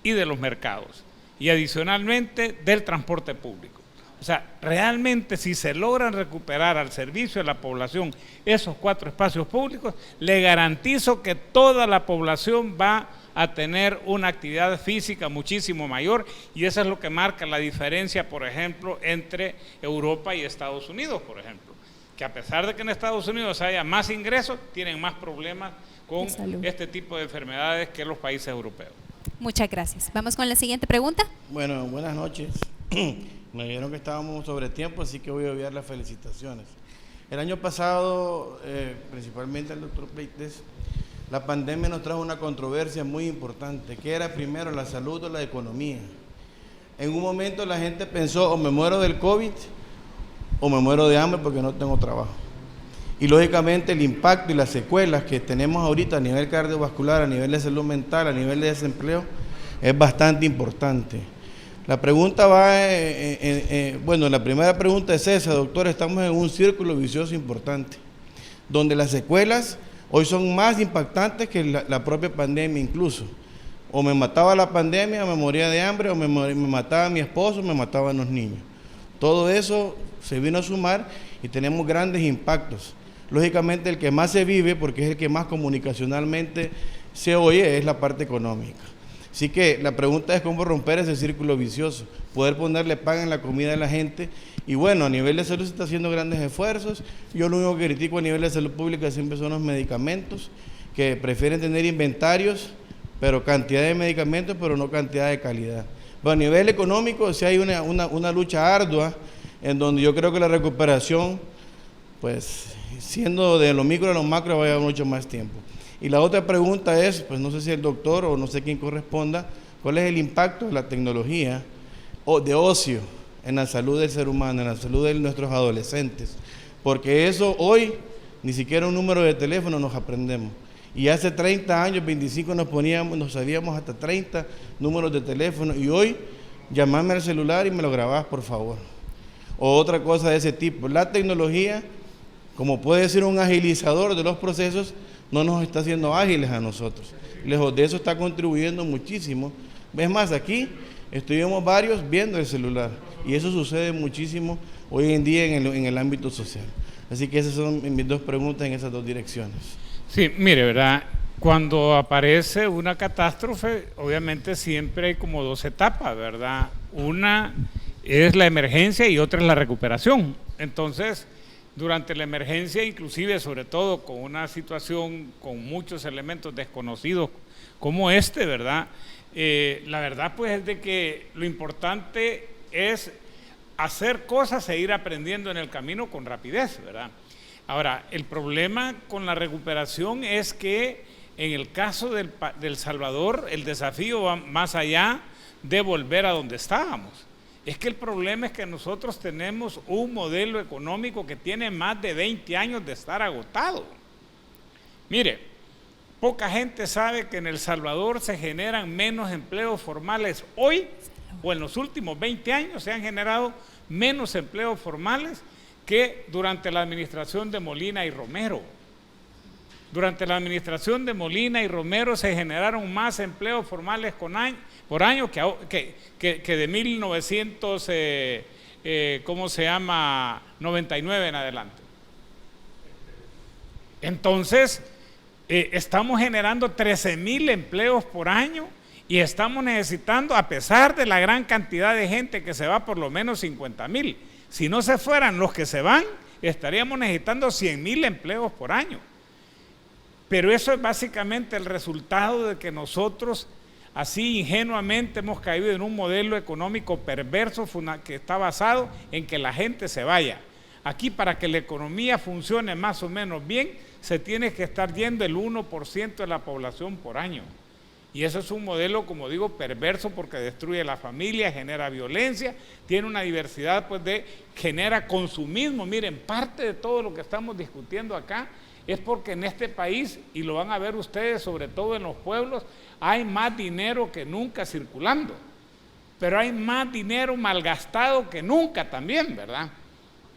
y de los mercados. Y adicionalmente del transporte público. O sea, realmente si se logran recuperar al servicio de la población esos 4 espacios públicos, le garantizo que toda la población va a tener una actividad física muchísimo mayor, y eso es lo que marca la diferencia, por ejemplo, entre Europa y Estados Unidos, por ejemplo, que a pesar de que en Estados Unidos haya más ingresos, tienen más problemas con este tipo de enfermedades que los países europeos. Muchas gracias. Vamos con la siguiente pregunta. Bueno, buenas noches. Me dijeron que estábamos sobre tiempo, así que voy a enviar las felicitaciones. El año pasado, principalmente al doctor Pleites, La pandemia nos trajo una controversia muy importante, que era primero la salud o la economía. En un momento la gente pensó, o me muero del COVID, o me muero de hambre porque no tengo trabajo. Y lógicamente el impacto y las secuelas que tenemos ahorita a nivel cardiovascular, a nivel de salud mental, a nivel de desempleo, es bastante importante. La pregunta va, bueno, la primera pregunta es esa, doctor, estamos en un círculo vicioso importante, donde las secuelas hoy son más impactantes que la propia pandemia incluso. O me mataba la pandemia, o me moría de hambre, o me mataba mi esposo, o me mataban los niños. Todo eso se vino a sumar y tenemos grandes impactos. Lógicamente el que más se vive, porque es el que más comunicacionalmente se oye, es la parte económica. Así que la pregunta es cómo romper ese círculo vicioso, poder ponerle pan en la comida de la gente. Y bueno, a nivel de salud se está haciendo grandes esfuerzos. Yo lo único que critico a nivel de salud pública siempre son los medicamentos, que prefieren tener inventarios, pero cantidad de medicamentos, pero no cantidad de calidad. Pero a nivel económico sí hay una lucha ardua, en donde yo creo que la recuperación, pues siendo de lo micro a lo macro, va a llevar mucho más tiempo. Y la otra pregunta es, pues no sé si el doctor o no sé quién corresponda, ¿cuál es el impacto de la tecnología o de ocio en la salud del ser humano, en la salud de nuestros adolescentes? Porque eso hoy, ni siquiera un número de teléfono nos aprendemos. Y hace 30 años, 25 nos sabíamos hasta 30 números de teléfono, y hoy llamarme al celular y me lo grabás, por favor. O otra cosa de ese tipo. La tecnología, como puede ser un agilizador de los procesos, no nos está haciendo ágiles a nosotros. Lejos de eso está contribuyendo muchísimo. Es más, aquí estuvimos varios viendo el celular, y eso sucede muchísimo hoy en día en el ámbito social. Así que esas son mis dos preguntas en esas dos direcciones. Sí, mire, ¿verdad? Cuando aparece una catástrofe, obviamente siempre hay como dos etapas, ¿verdad? Una es la emergencia y otra es la recuperación. Entonces, durante la emergencia, inclusive, sobre todo con una situación con muchos elementos desconocidos como este, ¿verdad? La verdad, pues, es de que lo importante es hacer cosas e ir aprendiendo en el camino con rapidez, ¿verdad? Ahora, el problema con la recuperación es que en el caso del Salvador, el desafío va más allá de volver a donde estábamos. Es que el problema es que nosotros tenemos un modelo económico que tiene más de 20 años de estar agotado. Mire, poca gente sabe que en El Salvador se generan menos empleos formales hoy, o en los últimos 20 años se han generado menos empleos formales que durante la administración de Molina y Romero. Durante la administración de Molina y Romero se generaron más empleos formales por año que de 1999 en adelante. Entonces, estamos generando 13,000 empleos por año y estamos necesitando, a pesar de la gran cantidad de gente que se va, por lo menos 50,000. Si no se fueran los que se van, estaríamos necesitando 100,000 empleos por año. Pero eso es básicamente el resultado de que nosotros, así ingenuamente, hemos caído en un modelo económico perverso que está basado en que la gente se vaya. Aquí, para que la economía funcione más o menos bien, se tiene que estar yendo el 1% de la población por año. Y eso es un modelo, como digo, perverso, porque destruye la familia, genera violencia, tiene una diversidad, pues, genera consumismo. Miren, parte de todo lo que estamos discutiendo acá es porque en este país, y lo van a ver ustedes, sobre todo en los pueblos, hay más dinero que nunca circulando, pero hay más dinero malgastado que nunca también, ¿verdad?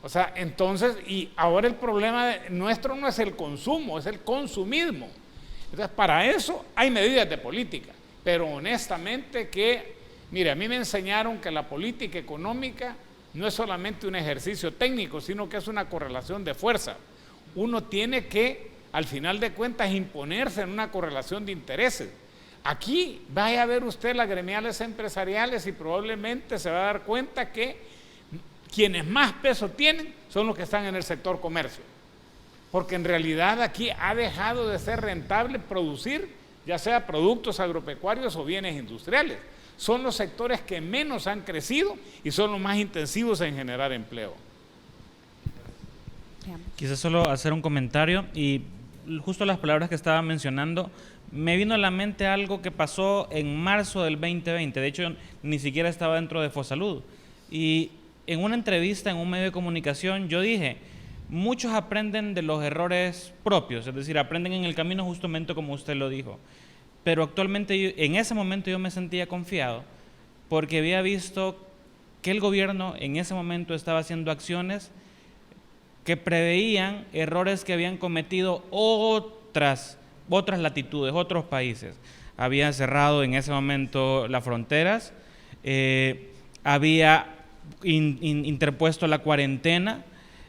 O sea, entonces, y ahora el problema nuestro no es el consumo, es el consumismo. Entonces, para eso hay medidas de política, pero honestamente mire, a mí me enseñaron que la política económica no es solamente un ejercicio técnico, sino que es una correlación de fuerza. Uno tiene que, al final de cuentas, imponerse en una correlación de intereses. Aquí vaya a ver usted las gremiales empresariales y probablemente se va a dar cuenta que quienes más peso tienen son los que están en el sector comercio. Porque en realidad aquí ha dejado de ser rentable producir, ya sea productos agropecuarios o bienes industriales. Son los sectores que menos han crecido y son los más intensivos en generar empleo. Quise solo hacer un comentario, y justo las palabras que estaba mencionando, me vino a la mente algo que pasó en marzo del 2020. De hecho, ni siquiera estaba dentro de Fosalud. Y en una entrevista en un medio de comunicación yo dije, muchos aprenden de los errores propios, es decir, aprenden en el camino justamente como usted lo dijo. Pero actualmente, en ese momento yo me sentía confiado porque había visto que el gobierno en ese momento estaba haciendo acciones que preveían errores que habían cometido otras latitudes, otros países. Habían cerrado en ese momento las fronteras, había interpuesto la cuarentena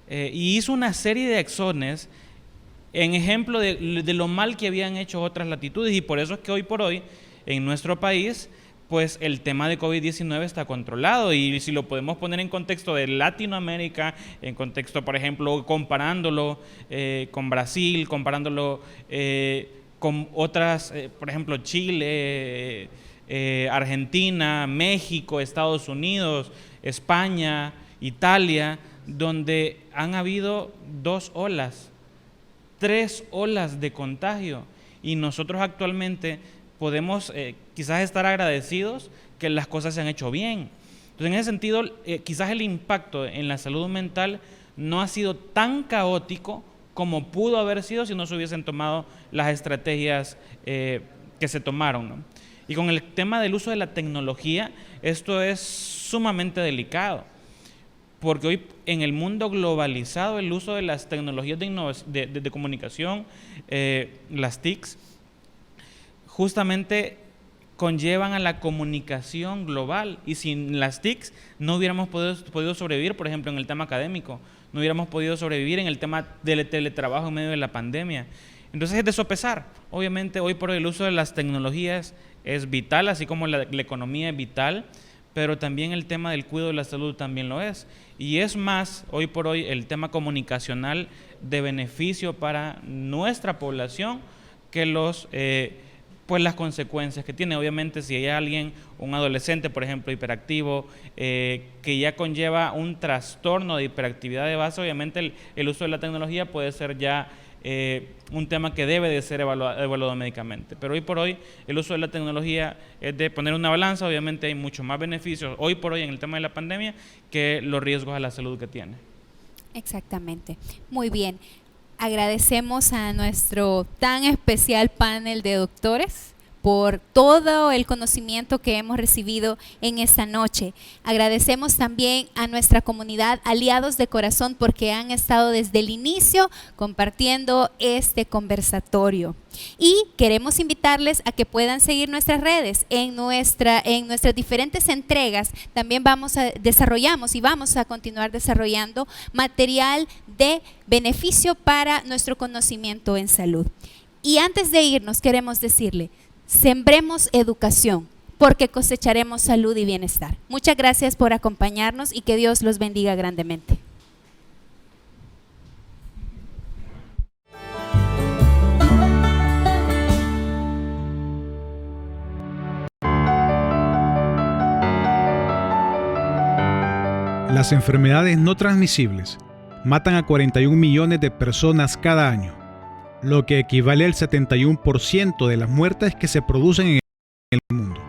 y hizo una serie de acciones en ejemplo de lo mal que habían hecho otras latitudes, y por eso es que hoy por hoy en nuestro país pues el tema de COVID-19 está controlado. Y si lo podemos poner en contexto de Latinoamérica, en contexto, por ejemplo, comparándolo con Brasil, comparándolo con otras, por ejemplo, Chile, Argentina, México, Estados Unidos, España, Italia, donde han habido 2 olas, 3 olas de contagio, y nosotros actualmente podemos quizás estar agradecidos que las cosas se han hecho bien. Entonces, en ese sentido, quizás el impacto en la salud mental no ha sido tan caótico como pudo haber sido si no se hubiesen tomado las estrategias que se tomaron, ¿no? Y con el tema del uso de la tecnología, esto es sumamente delicado, porque hoy en el mundo globalizado el uso de las tecnologías de comunicación, las TICs, justamente conllevan a la comunicación global, y sin las TICs no hubiéramos podido sobrevivir, por ejemplo, en el tema académico, no hubiéramos podido sobrevivir en el tema del teletrabajo en medio de la pandemia. Entonces es de sopesar. Obviamente hoy por hoy el uso de las tecnologías es vital, así como la economía es vital, pero también el tema del cuidado de la salud también lo es. Y es más, hoy por hoy, el tema comunicacional de beneficio para nuestra población que pues las consecuencias que tiene. Obviamente, si hay alguien, un adolescente, por ejemplo, hiperactivo, que ya conlleva un trastorno de hiperactividad de base, obviamente el uso de la tecnología puede ser ya un tema que debe de ser evaluado médicamente. Pero hoy por hoy el uso de la tecnología es de poner una balanza. Obviamente hay mucho más beneficios hoy por hoy en el tema de la pandemia que los riesgos a la salud que tiene. Exactamente. Muy bien. Agradecemos a nuestro tan especial panel de doctores por todo el conocimiento que hemos recibido en esta noche. Agradecemos también a nuestra comunidad Aliados de Corazón porque han estado desde el inicio compartiendo este conversatorio. Y queremos invitarles a que puedan seguir nuestras redes en nuestras diferentes entregas. También desarrollamos y vamos a continuar desarrollando material de beneficio para nuestro conocimiento en salud. Y antes de irnos queremos decirle, sembremos educación porque cosecharemos salud y bienestar. Muchas gracias por acompañarnos y que Dios los bendiga grandemente. Las enfermedades no transmisibles matan a 41 millones de personas cada año, lo que equivale al 71% de las muertes que se producen en el mundo.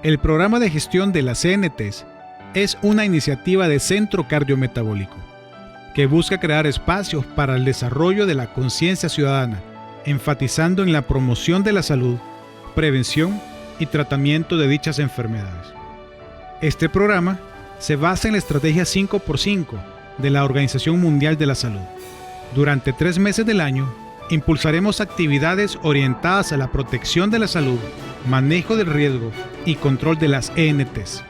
El programa de gestión de las CNTs es una iniciativa de Centro Cardiometabólico que busca crear espacios para el desarrollo de la conciencia ciudadana, enfatizando en la promoción de la salud, prevención y tratamiento de dichas enfermedades. Este programa se basa en la estrategia 5x5 de la Organización Mundial de la Salud. Durante 3 meses del año, impulsaremos actividades orientadas a la protección de la salud, manejo del riesgo y control de las ENTs.